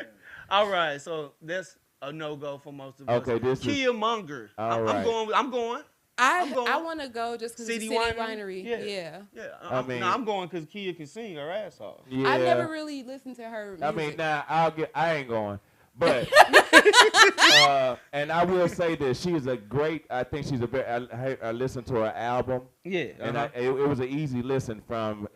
All right, so that's a no go for most of us. Okay, this is- Kia Munger. All I'm right. going. I'm going. I going. want to go just because City City Winery? Winery. Yeah. Yeah. Yeah, I mean- I'm going because Kia can sing her ass off. Yeah. I never really listened to her music. I mean, I ain't going. But and I will say this: she is a great. I think she's a very. I listened to her album, Yeah, and it was an easy listen from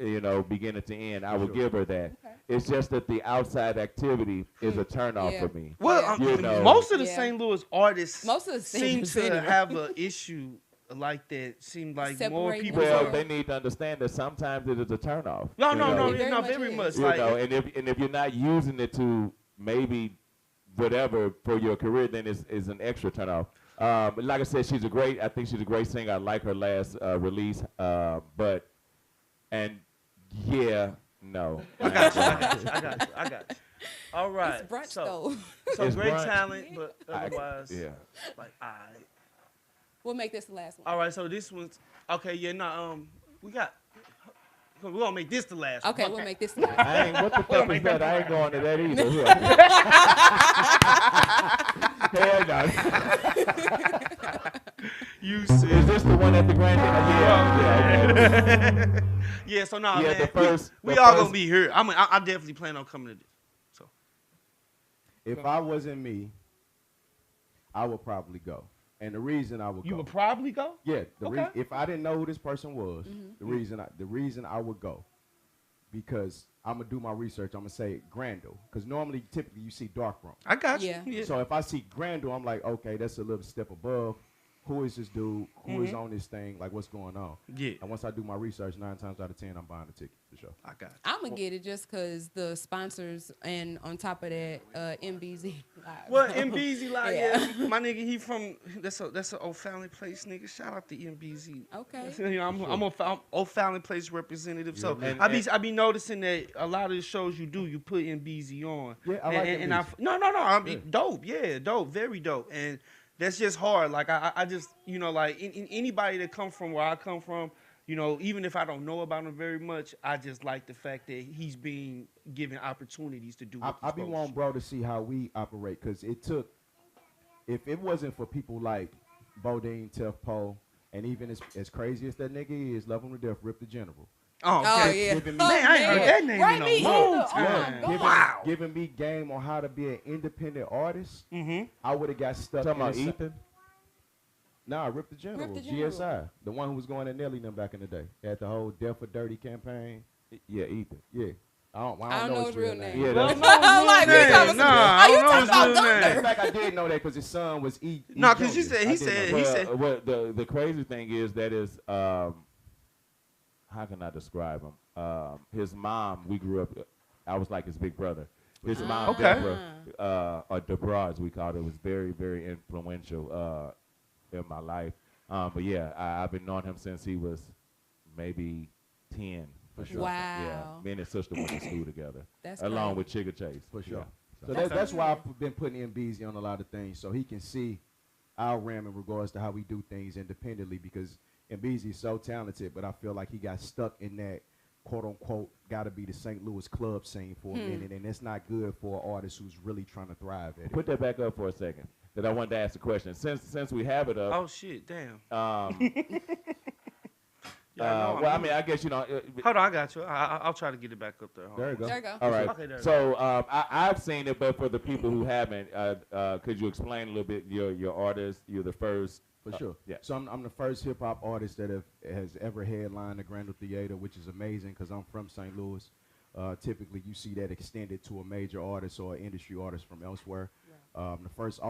beginning to end. I would give her that. Okay. It's just that the outside activity is a turnoff Yeah. for me. well, Yeah. You know. most of the Yeah. St. Louis artists Most of the seem singers to anyway. have an issue like that. Seem like more Separate people. Well, Sure. they need to understand that sometimes it is a turnoff. No, you no, know? no, Very no, much very is. much. You Like, know, and if you're not using it to maybe whatever for your career, then it's an extra turnoff. But like I said, I think she's a great singer. I like her last release, but no. I got you. All right. It's brunch so, though. So It's great brunch. talent, but otherwise, Yeah. like, all right. We'll make this the last one. All right, so this one's okay. Yeah, no, we're gonna make this the last. Okay, one. we'll make this the last. I ain't. What the fuck is that? I ain't going to that either. Hell no. You Is said. this the one at the Grand? Yeah. Okay. Yeah, so no, Yeah, man. the first- we the all first- gonna be here. I definitely plan on coming to this. So if I wasn't me, I would probably go. And the reason I would you go. would probably go. Yeah, Okay. if I didn't know who this person was, the reason I would go, because I'm gonna do my research. I'm gonna say Grandel, because normally, typically, you see dark room. I got you. Yeah. So if I see Grandel, I'm like, okay, that's a little step above. Who is this dude? Who is on this thing? Like, what's going on? Yeah. And once I do my research, 9 times out of 10, I'm buying the ticket for sure. I got you. I'm gonna get it just because the sponsors and on top of that, MBZ. Live. Well, MBZ, like, Yeah. yeah, my nigga, he from that's an old family place, nigga. Shout out to MBZ. Okay. You know, I'm old family place representative, so And- I be noticing that a lot of the shows you do, you put MBZ on. Yeah, I like and MBZ. I mean, dope, yeah, dope, very dope, and that's just hard. Like I just, like in anybody that come from where I come from, You know, even if I don't know about him very much, I just like the fact that he's being given opportunities to do. I be wanting bro to see how we operate, because it took. If it wasn't for people like Bodine, Tef-Po, and even as crazy as that nigga is, love him to death, Rip the General. Oh, okay. Yeah. Man, I ain't heard that name Right, in a long time. Wow. Giving me game on how to be an independent artist, Mm-hmm. I would have got stuck. Talking about in Ethan? Nah, Rip the General, Rip the General. GSI, the one who was going to Nelly them back in the day. Had the whole Death for Dirty campaign. Yeah, Ethan. Yeah. I don't know his real name. Yeah, Well, that's no, Like, we name. talking Nah, are you I don't know talking about his real Thunder? In name. fact, I did know that because his son was E. No, because he Junior. said, I he did know said, that. Well, the crazy thing is that is, how can I describe him? His mom, we grew up, I was like his big brother. His mom, Okay. Deborah, or Deborah as we called it, was very, very influential in my life. But yeah, I've been knowing him since he was maybe 10. For sure. Wow. Yeah, me and his sister went to school together, That's along crazy. with Chigga Chase. For sure. Yeah. So that's why I've been putting MBZ on a lot of things, so he can see our RAM in regards to how we do things independently, because MBZ is so talented, but I feel like he got stuck in that quote-unquote gotta be the St. Louis club scene for a minute, and it's not good for an artist who's really trying to thrive at it. Put that back up for a second. That I wanted to ask a question. Since we have it up. oh, shit, damn. Well, I mean, I guess, you know. Hold on, I got you. I'll try to get it back up there. Hold There on. you go. There you go. All right. Okay, there we So I've seen it, but for the people who haven't, could you explain a little bit your artist? You're the first. For sure. Yeah. So I'm the first hip hop artist that has ever headlined the Grand Ole Theater, which is amazing because I'm from St. Louis. Typically, you see that extended to a major artist or an industry artist from elsewhere. The first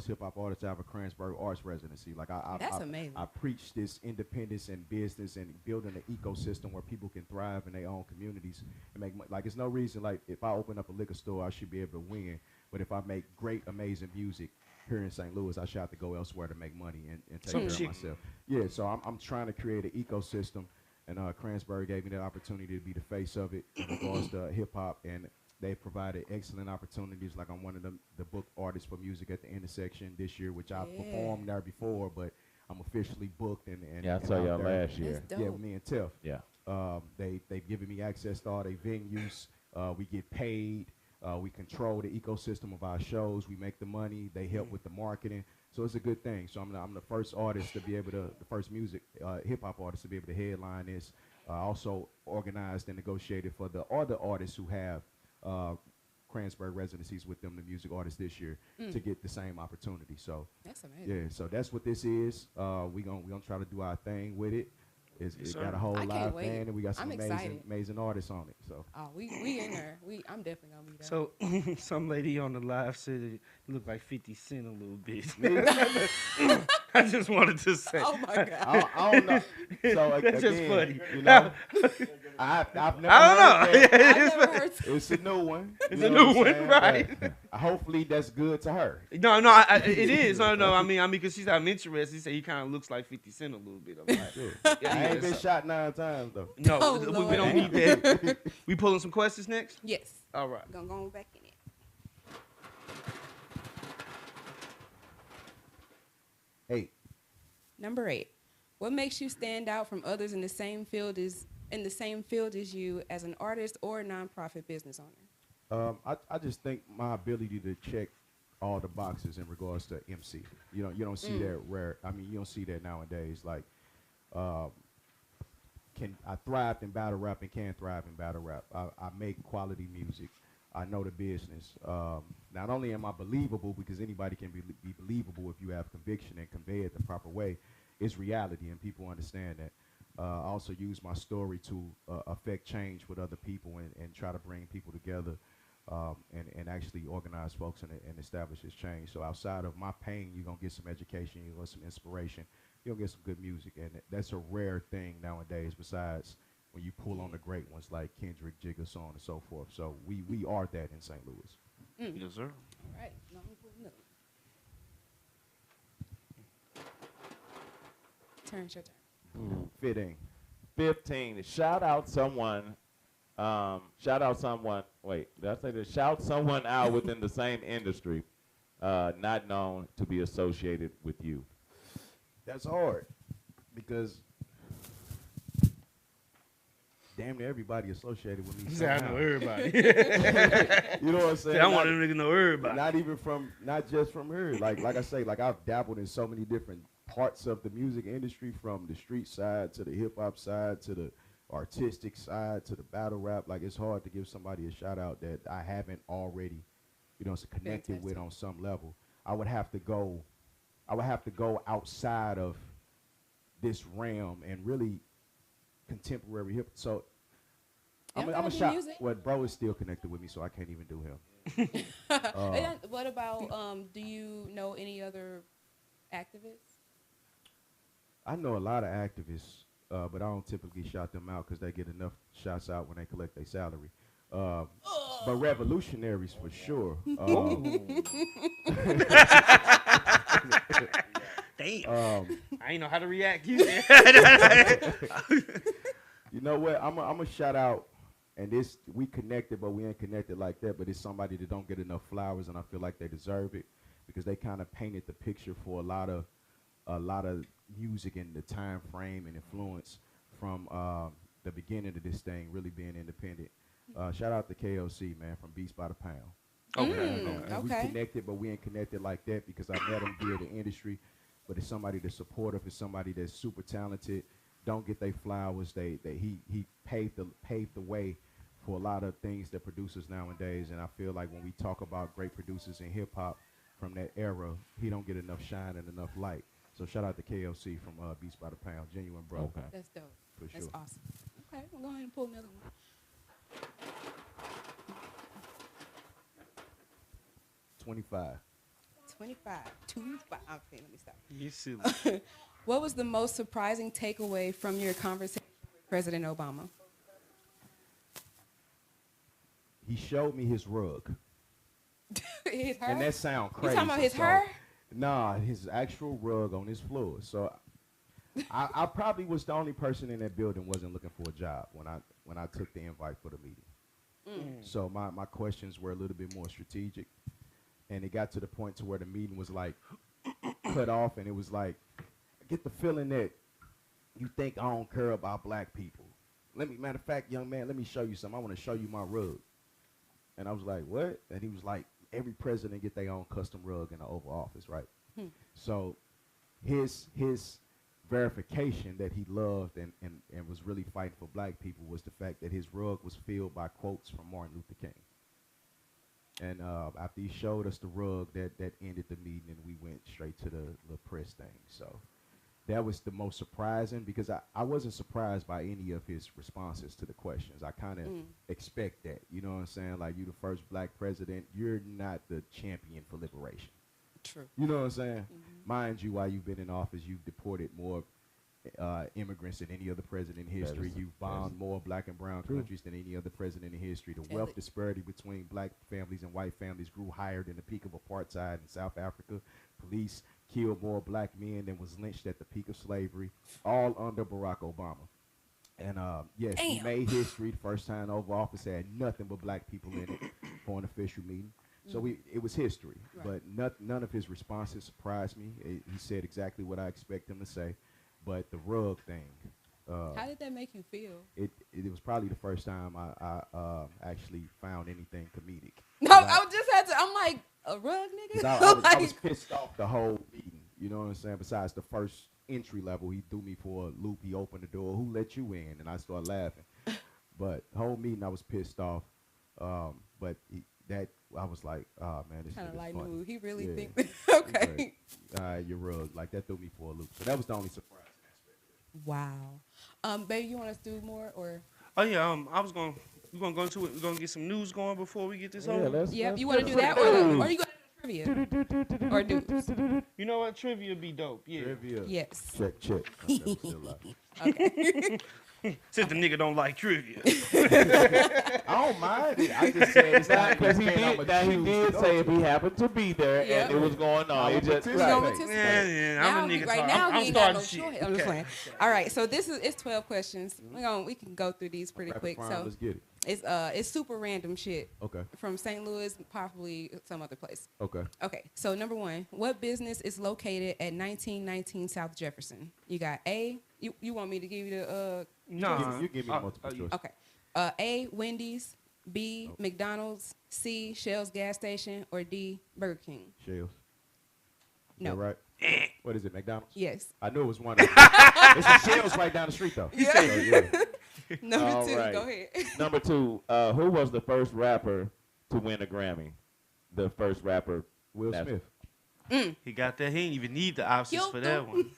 hip hop artist to have a Kransberg Arts residency. Like That's amazing. I preach this independence and business and building an ecosystem where people can thrive in their own communities and make money. Like, it's no reason, like, if I open up a liquor store, I should be able to win. But if I make great, amazing music here in St. Louis, I should have to go elsewhere to make money and take care of myself. Yeah, so I'm trying to create an ecosystem, and Kransberg gave me that opportunity to be the face of it in regards to hip hop, and they provided excellent opportunities. Like, I'm one of the booked artists for Music at the Intersection this year, which I've performed there before, but I'm officially booked. And Yeah, I saw y'all last year. That's dope. Yeah, with me and Tef. Yeah. They've given me access to all their venues. We get paid. We control the ecosystem of our shows. We make the money. They help with the marketing. So it's a good thing. So I'm the first artist to be able to, the first music hip hop artist to be able to headline this. Also organized and negotiated for the other artists who have Kransberg residencies with them, the music artists this year, to get the same opportunity. So That's amazing. yeah, so that's what this is. We gonna try to do our thing with it. It's got a whole I can't live wait. band, and we got some I'm excited. amazing artists on it. So Oh, we in there. I'm definitely gonna be there. So some lady on the live said it looked like 50 Cent a little bit. I just wanted to say. Oh my God. I don't know. So That's just again, funny. you know, I've never I heard don't know. that. I never heard. It's a new one. It's You a know new what I'm one, saying? right. But hopefully that's good to her. No, it is. No. I mean, because she's I'm interested. He said he kind of looks like 50 Cent a little bit. I'm like, Yeah. I ain't been shot 9 times though. no, Oh, we Lord. don't need that. We pulling some questions next. Yes. All right. Gonna go back in it. 8. Number 8. What makes you stand out from others in the same field as you as an artist or a nonprofit business owner? I just think my ability to check all the boxes in regards to MC. You don't see that rare. I mean, you don't see that nowadays. Like, I thrived in battle rap and can thrive in battle rap. I make quality music. I know the business. Not only am I believable, because anybody can be believable if you have conviction and convey it the proper way, it's reality, and people understand that. I also use my story to affect change with other people and try to bring people together and actually organize folks and establish this change. So outside of my pain, you're going to get some education, you're going to get some inspiration, you're going to get some good music, and that's a rare thing nowadays besides when you pull on the great ones like Kendrick, Jigga, so on and so forth. So we are that in St. Louis. Yes, sir. All right. No, I'm pulling up. Turn your turn. Fitting. 15. Shout out someone. Wait, did I say this? Shout someone out within the same industry, not known to be associated with you. That's hard because damn near everybody associated with me. He said, I know everybody. You know what I'm saying? I want them to know everybody. Not just from her. Like I say, like I've dabbled in so many different parts of the music industry, from the street side to the hip hop side to the artistic side to the battle rap. Like it's hard to give somebody a shout out that I haven't already, connected with on some level. I would have to go outside of this realm and really contemporary hip. So I'm a shot. Well, bro is still connected with me, so I can't even do him. What about? Do you know any other activists? I know a lot of activists, but I don't typically shout them out because they get enough shouts out when they collect their salary. But revolutionaries for sure. Damn. I ain't know how to react. You know what? I'm a shout out, and this we connected, but we ain't connected like that. But it's somebody that don't get enough flowers, and I feel like they deserve it because they kind of painted the picture for a lot of music in the time frame and influence from the beginning of this thing really being independent. Shout out to KLC, man, from Beats by the Pound. Okay. We connected, but we ain't connected like that because I met him via the industry. But it's somebody that's supportive. It's somebody that's super talented. Don't get their flowers. He paved the way for a lot of things that producers nowadays. And I feel like when we talk about great producers in hip hop from that era, he don't get enough shine and enough light. So shout out to KLC from Beats by the Pound, genuine bro. Okay. That's dope. For sure. That's awesome. Okay, we'll go ahead and pull another one. 25. 25. 25. Okay, let me stop. You silly. What was the most surprising takeaway from your conversation with President Obama? He showed me his rug. His hair? And that sound crazy. You talking about his hair? Nah, his actual rug on his floor. So I probably was the only person in that building wasn't looking for a job when I took the invite for the meeting. So my questions were a little bit more strategic. And it got to the point to where the meeting was like cut off, and it was like, I get the feeling that you think I don't care about black people. Matter of fact, young man, let me show you something. I want to show you my rug. And I was like, what? And he was like, every president get their own custom rug in the Oval Office, right? So his verification that he loved and was really fighting for black people was the fact that his rug was filled by quotes from Martin Luther King. And after he showed us the rug, that ended the meeting, and we went straight to the press thing. So that was the most surprising because I wasn't surprised by any of his responses to the questions. I kind of expect that. You know what I'm saying? Like, you the first black president. You're not the champion for liberation. True. You know what I'm saying? Mind you, while you've been in office, you've deported more immigrants than any other president in history. You've bombed more black and brown countries than any other president in history. The wealth disparity between black families and white families grew higher than the peak of apartheid in South Africa. Police killed more black men than was lynched at the peak of slavery, all under Barack Obama. And yes, he made history. The first time over office had nothing but black people in it for an official meeting. So it was history, but none of his responses surprised me. He said exactly what I expect him to say. But the rug thing. How did that make you feel? It was probably the first time I actually found anything comedic. No, I just had to. I'm like, a rug, nigga? I was pissed off the whole meeting. You know what I'm saying? Besides the first entry level, he threw me for a loop. He opened the door. Who let you in? And I started laughing. But the whole meeting, I was pissed off. But I was like, oh, man, this kind of like, funny. He really think okay. Your rug. Like, that threw me for a loop. So that was the only surprise. Wow. Baby, you want us to do more or? Oh yeah. We're gonna go into it. We're gonna get some news going before we get this over. Yep. You want to do that or you gonna do trivia or do? You know what? Trivia be dope. Yeah. Trivia. Yes. Check. I'm still alive. Okay. Since the nigga don't like trivia. I don't mind it. I just said it's not because he did say if he happened to be there and it was going on. He just Yeah, I'm a nigga. Right now, I'm he ain't got no starting choice. shit. I'm just playing. All right, so it's 12 questions. We can go through these pretty quick. So let's get it. it's super random shit. Okay. From St. Louis, possibly some other place. Okay. Okay. So number 1, what business is located at 1919 South Jefferson? You got A. You want me to give you the No. You give me multiple choice. Okay. A, Wendy's. B, McDonald's. C, Shell's gas station. Or D, Burger King. Shells. No. Is that right? What is it, McDonald's? Yes. I knew it was one of them. It's a Shells right down the street, though. Yeah. So, yeah. Number 2, right. go ahead. Number 2, who was the first rapper to win a Grammy? The first rapper. Will Smith. He got that. He ain't even need the options for that one.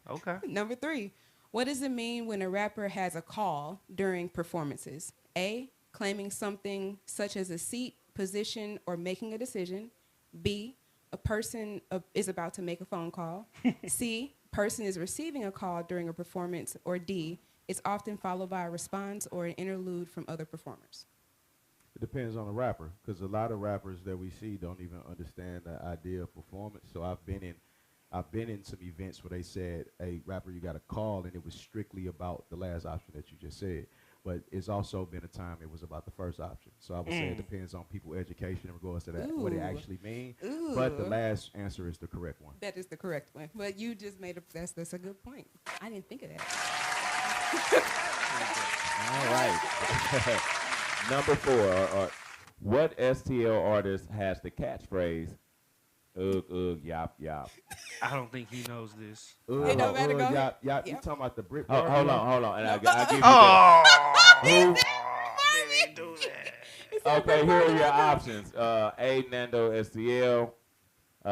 Okay. Number 3, what does it mean when a rapper has a call during performances? A, claiming something such as a seat, position, or making a decision. B, a person is about to make a phone call. C, person is receiving a call during a performance. Or D, it's often followed by a response or an interlude from other performers. It depends on the rapper, because a lot of rappers that we see don't even understand the idea of performance. So I've been in some events where they said, "Hey, rapper, you got a call," and it was strictly about the last option that you just said. But it's also been a time it was about the first option. So I would say it depends on people's education in regards to that, what it actually means. But the last answer is the correct one. That is the correct one. But you just made that's a good point. I didn't think of that. All right. Number 4, what STL artist has the catchphrase, ugh, ugh, yop, yop? I don't think he knows this. It don't matter, go ahead. You talking about the Brit? Hold on. And I'll give you Oh, they didn't do that. Okay, here are your options. A, Nando STL. B,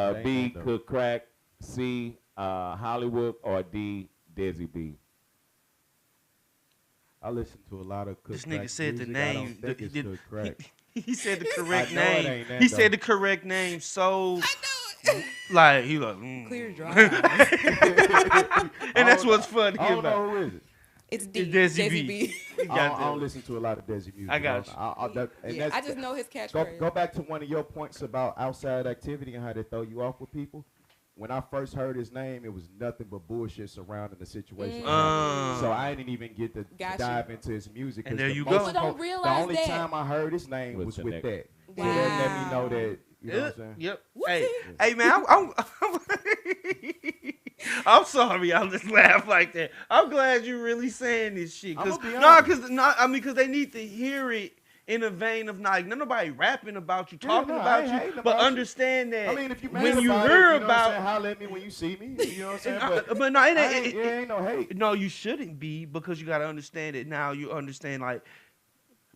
Nando. Cook Crack. C, Hollywood. Or D, Desi B. I listen to a lot of Cook This Crack nigga said the music. I don't name. think it's Cook Crack. He said the correct I know it name. ain't He Nando. said the correct name. So, like, he like, Clear drive. and that's what's funny I don't about know who is it. It's D. It's Desi Desi B. B. I don't listen to a lot of Desi music. I got you. I just know his catchphrase. Go back to one of your points about outside activity and how they throw you off with people. When I first heard his name, it was nothing but bullshit surrounding the situation. So I didn't even get to dive into his music. And there you go. go. People don't realize that. The only time I heard his name was with that. So Wow. that let me know that, you know what I'm saying? Yep. Whoopsie. Hey, man, I'm sorry y'all just laugh like that. I'm glad you're really saying this shit. Cause they need to hear it in a vein of not nobody rapping about you, talking about you, but understand that. I mean, if you when you about hear it, you know what I'm about, saying, holler at me when you see me. You know what I'm saying? but no, it ain't no hate. No, you shouldn't be, because you got to understand it now. You understand, like,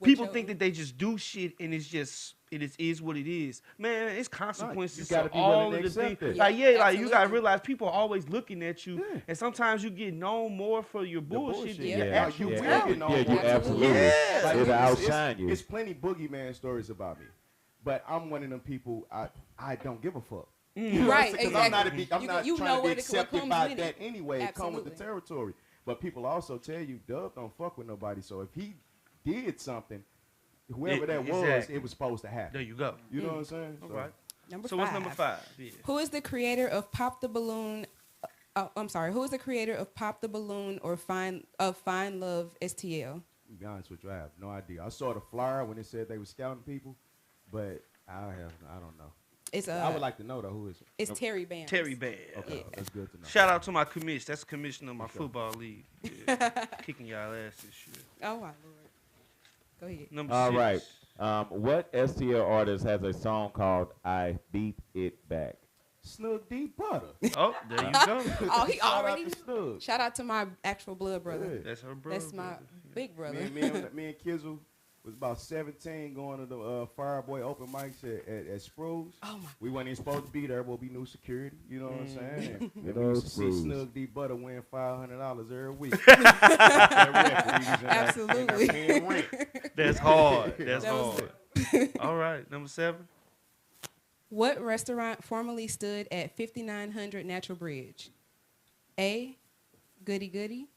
people think that they just do shit and it is what it is. Man, it's consequences gotta to be all willing of to the accept things. it. Like, Yeah, like you gotta absolutely. realize people are always looking at you, and sometimes you get known more for your bullshit than your Yeah. actual You talent. will get known Yeah, you for it. absolutely. Yeah. Like, It'll it's- outshine you. It's plenty boogeyman stories about me, but I'm one of them people. I don't give a fuck. You know what I'm Right, saying? 'Cause exactly. I'm not You know trying to be what accepted comes by with that it. anyway. It come with the Absolutely. territory. But people also tell you, Dubb don't fuck with nobody. So if he did something, whoever that was, Exactly. it was supposed to happen. There you go. You know what I'm saying? All So, right. Number So 5. what's number 5? Yeah. Who is the creator of Pop the Balloon? I'm sorry. Who is the creator of Pop the Balloon or Fine Love STL? To be honest with you, I have no idea. I saw the flyer when it said they were scouting people, but I don't know. It's I would like to know though, who is it? It's Terry Bands. Terry Band. Okay, Yeah. that's good to know. Shout out to my commish. That's the commissioner of my football league. Yeah. Kicking y'all ass this shit. Oh my lord. Go ahead. Number All 6. right. What STL artist has a song called I Beat It Back? Snug D Butter. Oh, there you go. Oh, he Shout already. out to Snug. Shout out to my actual blood brother. Yeah. That's her brother. That's my big brother. Me and Kizzle was about 17 going to the Fireboy open mics at Spruce. Oh my. We wasn't even supposed to be there, but we knew security. You know what I'm saying? And Good we old used to see Spruce. Snug D Butter win $500 every week. Absolutely. That's hard. That's That was hard. All right. Number 7. What restaurant formerly stood at 5900 Natural Bridge? A. Goody Goody.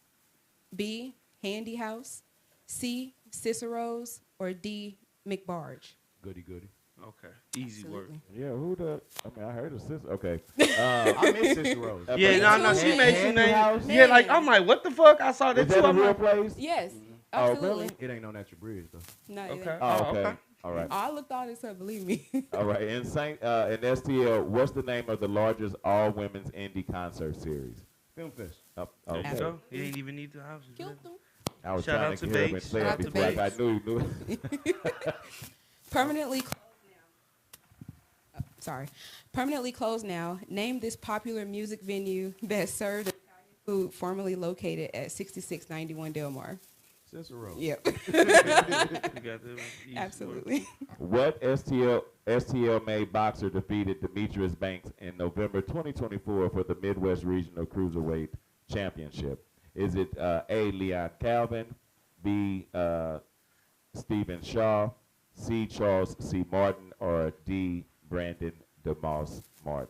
B. Handy House. C. Cicero's. Or D. McBarge. Goody goody. Okay. Easy work. Absolutely. Yeah, who the? I mean, I heard of sister. Okay. I miss Cicero's. Yeah, no, too, she man. made some Handy name. House? Yeah, like Man. I'm like, what the fuck? I saw that Is too. that a I'm real like, place? Yes. Oh, Absolutely. really? It ain't on Natural Bridge though. No, it Okay. ain't. Oh, Oh, okay. okay. All right. I looked all this up, believe me. All right. In STL, what's the name of the largest all-women's indie concert series? Film Fest. There Okay. you go. You ain't even need the houses. Killed them. I was Shout trying out to to get up and Bates. say Shout it out to before I Bates. knew. Permanently closed now. Sorry. Permanently closed now. Name this popular music venue that served Italian food formerly located at 6691 Del Mar. Cicero. Yep. You got the easy Absolutely. What STL made boxer defeated Demetrius Banks in November 2024 for the Midwest Regional Cruiserweight Championship? Is it A. Leon Calvin, B. Stephen Shaw, C. Charles C. Martin, or D. Brandon DeBoss Martin?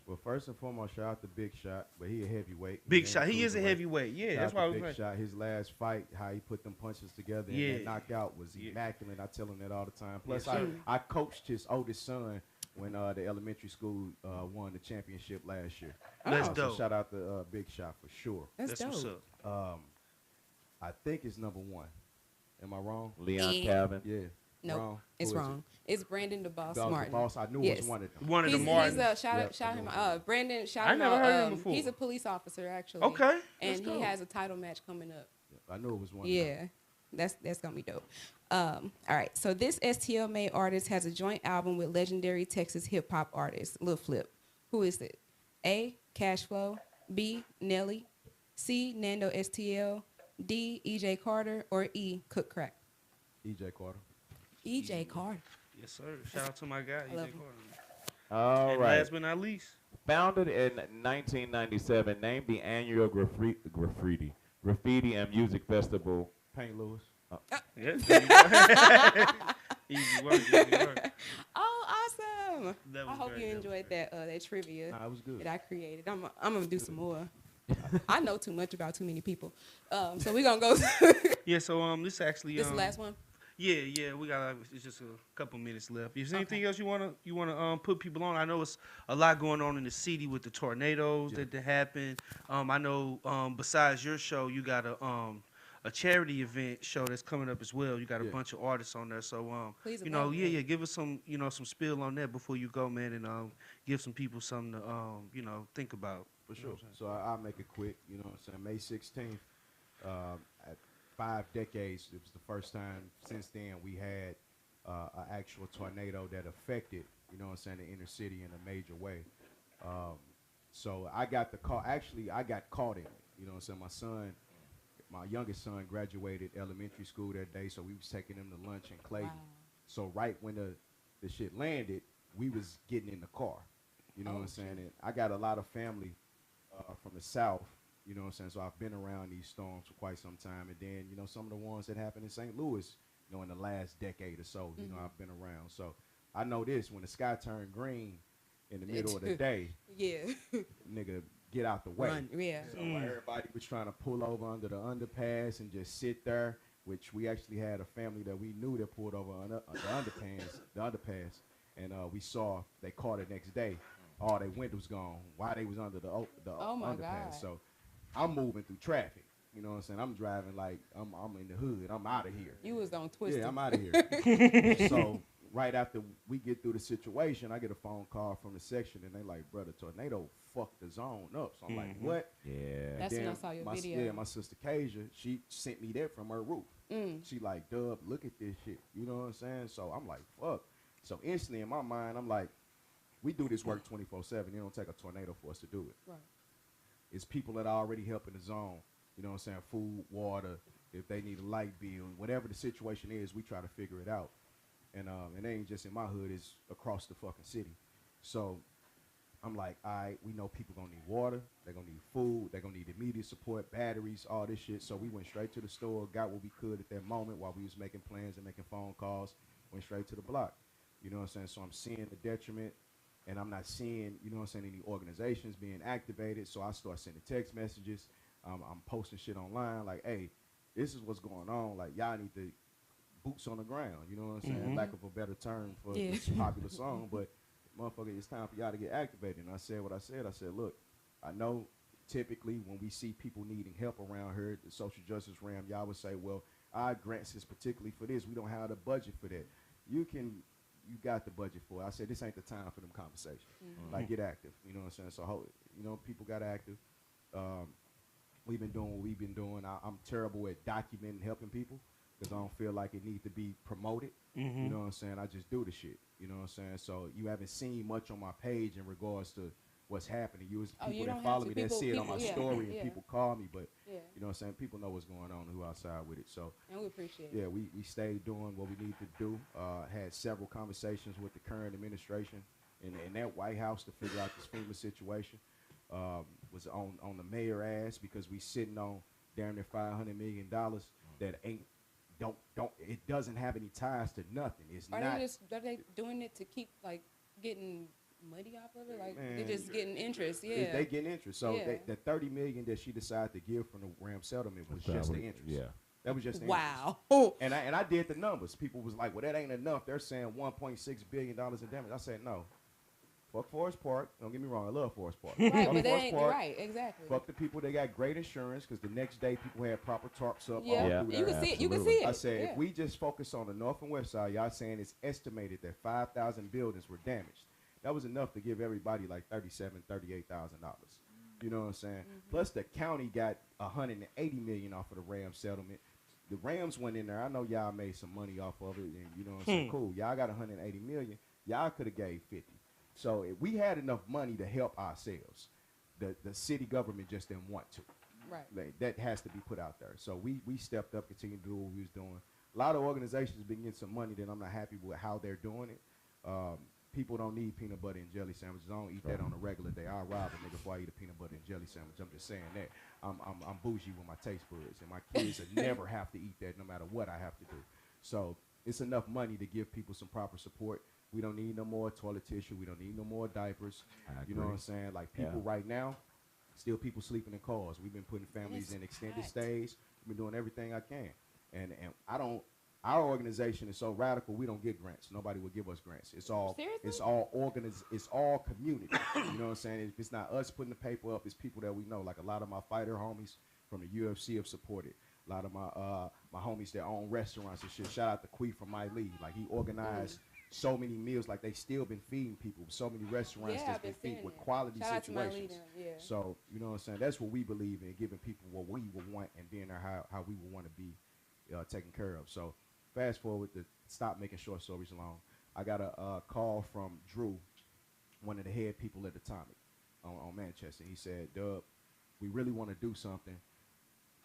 Well, first and foremost, shout out to Big Shot, but he a heavyweight. Big ain't Shot. He is a cruiserweight. heavyweight. Yeah, Shout that's out why I to was Big like, Shot. His last fight, how he put them punches together and Yeah. that knockout was Yeah. immaculate. I tell him that all the time. Plus, Yes, sir. I coached his oldest son when the elementary school won the championship last year. That's So dope. shout out to Big Shot for sure. That's what's dope. up. I think it's number one. Am I wrong? Leon Yeah. Calvin. Yeah. Nope, Wrong. it's Who is it? wrong. It's Brandon DeBoss That was Martin. the boss. I knew it Yes. was one of them. One of the He's Martin. a shout Yep, shout I him know. Brandon shout I him never out. heard him before. He's a police officer actually. Okay. And Let's he go. has a title match coming up. I knew it was one of them. Yeah. That's gonna be dope. All right. So this STL made artist has a joint album with legendary Texas hip hop artist Lil Flip. Who is it? A. Cashflow. B. Nelly. C. Nando STL. D. EJ Carter, or E. Cook Crack. EJ Carter. EJ Carter. Yes, sir. Shout out to my guy, I love EJ him. Carter. All And right. last but not least, Founded in 1997, named the annual graffiti and music festival. Paint Lewis. yeah, there you go. Easy work, easy work. Oh, awesome! That I was hope great, you that was enjoyed that trivia Nah, it was good. that I created. I'm gonna do some more. I know too much about too many people, so we're gonna go. Yeah, so this actually This is the last one. Yeah, we got it's just a couple minutes left. Is there anything else you wanna put people on? I know it's a lot going on in the city with the tornadoes that happened. I know besides your show, you got a charity event show that's coming up as well. You got a bunch of artists on there, so Please you know, elaborate. give us some some spill on that before you go, man, and give some people something to think about. For sure. So I'll make it quick. You know what I'm saying? May 16th, at 5 decades, it was the first time since then we had an actual tornado that affected, you know what I'm saying, the inner city in a major way. So I got the call. Actually, I got caught in it. You know what I'm saying? My youngest son graduated elementary school that day, so we was taking him to lunch in Clayton. Wow. So right when the shit landed, we was getting in the car. You know what I'm saying? And I got a lot of family from the South, you know what I'm saying? So I've been around these storms for quite some time. And then, you know, some of the ones that happened in St. Louis, you know, in the last decade or so, you know, I've been around. So I know this, when the sky turned green in the middle of the day, Yeah. nigga, get out the way. Run. Yeah. So everybody was trying to pull over under the underpass and just sit there, which we actually had a family that we knew that pulled over under the underpass, and we saw they caught it next day. All their windows gone. Why they was under the Oh my underpass? God. So I'm moving through traffic. You know what I'm saying? I'm driving like I'm in the hood. I'm out of here. You was on Twisted. Yeah, I'm out of here. So right after we get through the situation, I get a phone call from the section, and they like, brother, tornado fucked the zone up. So I'm like, what? Yeah. That's when I Then saw your my, video. Yeah, my sister Kasia, she sent me that from her roof. She like, Dubb, look at this shit. You know what I'm saying? So I'm like, fuck. So instantly in my mind, I'm like, we do this work 24/7. It don't take a tornado for us to do it. Right. It's people that are already helping the zone. You know what I'm saying? Food, water, if they need a light bill, whatever the situation is, we try to figure it out. And it ain't just in my hood, it's across the fucking city. So I'm like, all right, we know people gonna need water, they're gonna need food, they're gonna need immediate support, batteries, all this shit. So we went straight to the store, got what we could at that moment while we was making plans and making phone calls, went straight to the block. You know what I'm saying? So I'm seeing the detriment, and I'm not seeing, you know what I'm saying, any organizations being activated. So I start sending text messages. I'm posting shit online like, hey, this is what's going on. Like, y'all need to boots on the ground. You know what I'm saying? Lack of a better term for this popular song, but motherfucker, it's time for y'all to get activated. And I said what I said. I said, look, I know typically when we see people needing help around here, the social justice realm, y'all would say, well, our grants is particularly for this. We don't have the budget for that. You got the budget for it. I said, this ain't the time for them conversations. Like, get active. You know what I'm saying? So, you know, people got active. we've been doing what we've been doing. I'm terrible at documenting, helping people, because I don't feel like it needs to be promoted. Mm-hmm. You know what I'm saying? I just do the shit. You know what I'm saying? So you haven't seen much on my page in regards to what's happening. People that follow me, that see it on my story, and people call me, but you know what I'm saying? People know what's going on, who outside with it. So and we appreciate it. Yeah, we stayed doing what we need to do. Had several conversations with the current administration in that White House to figure out this FEMA situation. Was on the mayor ass because we sitting on damn near $500 million that it doesn't have any ties to nothing. Are they doing it to keep like getting money off of it? Like they're just getting interest. Yeah, they getting interest. So the $30 million that she decided to give from the Ram settlement was just the interest. Yeah, that was just the interest. And I did the numbers. People was like, well, that ain't enough. They're saying $1.6 billion in damage. I said no. Fuck Forest Park. Don't get me wrong. I love Forest Park. Right, but they ain't right. Exactly. Fuck the people that got great insurance, because the next day people had proper tarps up. Yeah, you can see it. You can see it. I said if we just focus on the north and west side, y'all saying it's estimated that 5,000 buildings were damaged. That was enough to give everybody like $38,000. You know what I'm saying? Mm-hmm. Plus the county got $180 million off of the Rams settlement. The Rams went in there. I know y'all made some money off of it, and you know what I'm saying? Cool. Y'all got $180 million. Y'all could have gave 50. So if we had enough money to help ourselves, the city government just didn't want to. Right. Like, that has to be put out there. So we stepped up, continued to do what we was doing. A lot of organizations been getting some money that I'm not happy with how they're doing it. People don't need peanut butter and jelly sandwiches. I don't eat that on a regular day. I'll rob a nigga before I eat a peanut butter and jelly sandwich. I'm just saying that. I'm bougie with my taste buds, and my kids will never have to eat that no matter what I have to do. So it's enough money to give people some proper support. We don't need no more toilet tissue. We don't need no more diapers. You know what I'm saying? Like people right now, still people sleeping in cars. We've been putting families in extended stays. We've been doing everything I can. And our organization is so radical, we don't get grants. Nobody will give us grants. It's all community. You know what I'm saying? If it's not us putting the paper up, it's people that we know. Like a lot of my fighter homies from the UFC have supported. A lot of my homies that own restaurants and shit. Shout out to Quee from My League. Like he organized so many meals, like they still been feeding people. So many restaurants that's been feeding with quality situations. So you know what I'm saying? That's what we believe in, giving people what we would want and being there how we would want to be taken care of. So fast forward to stop making short stories long. I got a call from Drew, one of the head people at Atomic on Manchester. He said, Dubb, we really want to do something.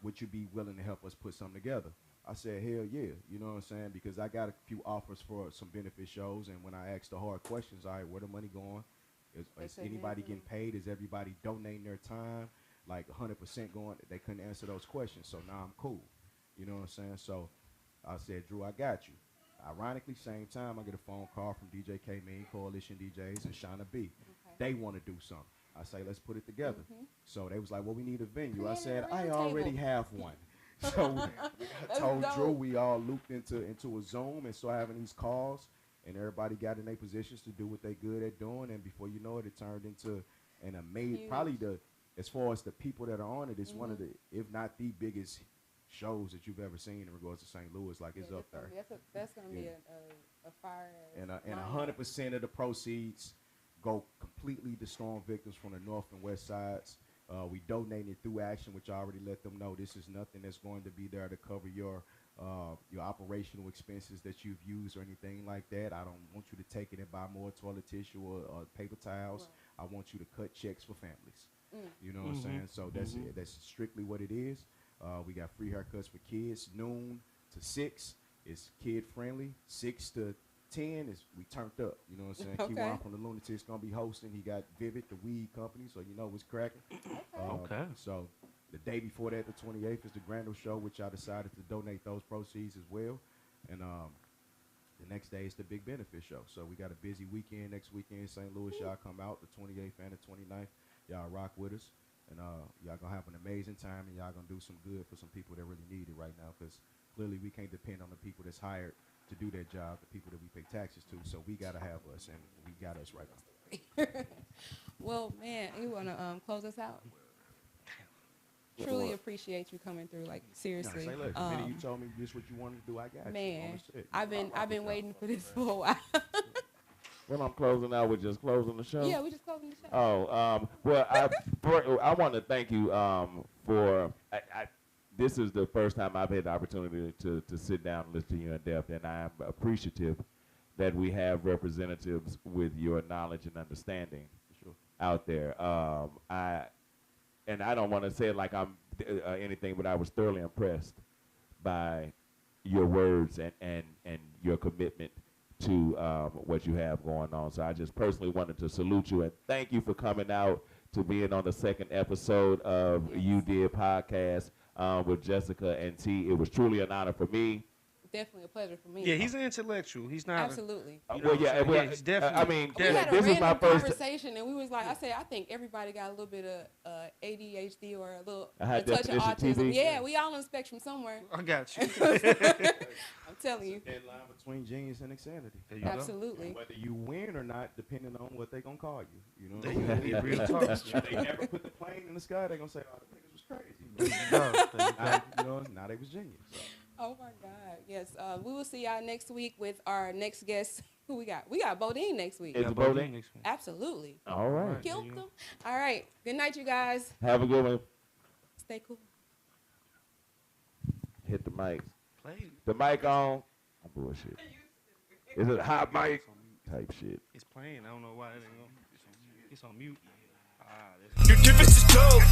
Would you be willing to help us put something together? I said, hell yeah, you know what I'm saying? Because I got a few offers for some benefit shows, and when I asked the hard questions, all right, where the money going? Is anybody getting paid? Is everybody donating their time? Like 100% going? They couldn't answer those questions, so now I'm cool. You know what I'm saying? So I said, Drew, I got you. Ironically, same time, I get a phone call from DJ K-Mean, Coalition DJs, and Shauna B. Okay. They want to do something. I say, let's put it together. So they was like, well, we need a venue. I said, I already have one. So I told Drew, we all looped into a Zoom and started having these calls, and everybody got in their positions to do what they good at doing, and before you know it, it turned into an amazing, probably as far as the people that are on it, it's one of the, if not the biggest shows that you've ever seen in regards to St. Louis. Like it's up there. That's gonna be a fire. And 100% of the proceeds go completely to storm victims from the north and west sides. We donated through Action, which I already let them know this is nothing that's going to be there to cover your operational expenses that you've used or anything like that. I don't want you to take it and buy more toilet tissue or paper towels. Right. I want you to cut checks for families. You know what I'm saying? So that's it. That's strictly what it is. We got free haircuts for kids, noon to 6. It's kid friendly. 6 to 10 is we turned up. You know what I'm saying? Okay. Keywan from the Lunatics gonna be hosting. He got Vivid, the weed company, so you know what's cracking. Okay. So the day before that, the 28th, is the Grandel show, which I decided to donate those proceeds as well. And the next day is the big benefit show. So we got a busy weekend next weekend. St. Louis, y'all come out the 28th and the 29th. Y'all rock with us. And y'all gonna have an amazing time, and y'all gonna do some good for some people that really need it right now, because clearly we can't depend on the people that's hired to do their job, the people that we pay taxes to. So we gotta have us, and we got us right now. Well, man, you wanna close us out? Truly appreciate you coming through. Like seriously. No, say look, the minute you told me this what you wanted to do, I got man, you. Man, I've been waiting for this for a while. When I'm closing out, we're just closing the show? Yeah, we're just closing the show. Oh, well, I want to thank you this is the first time I've had the opportunity to sit down and listen to you in depth, and I am appreciative that we have representatives with your knowledge and understanding out there. I don't want to say it like I'm anything, but I was thoroughly impressed by your words and your commitment to what you have going on. So I just personally wanted to salute you and thank you for coming out to being on the second episode of You Did Podcast with Jessica and T. It was truly an honor for me. Definitely a pleasure for me. Yeah, he's an intellectual. He's not. Absolutely. He's definitely. I mean, we had a this is my random first conversation, and we was like, I think everybody got a little bit of ADHD or a little high touch of autism. TV. Yeah, we all on the spectrum somewhere. I got you. I'm telling you. Thin line between genius and insanity. Absolutely. And whether you win or not, depending on what they gonna call you. You know. There you go. Real talk. If they never put the plane in the sky, they gonna say, "Oh, the niggas was crazy." Now they was genius. So. Oh my God! Yes, we will see y'all next week with our next guest. Who we got? We got Bodine next week. Is it Bodine next week? Absolutely. All right. Killed them. All right. Good night, you guys. Have a good one. Stay cool. Hit the mics. Play. The mic on. Oh, bullshit. Is it a hot mic? Type shit. It's playing. I don't know why it ain't on. It's on mute. Your difference is dope.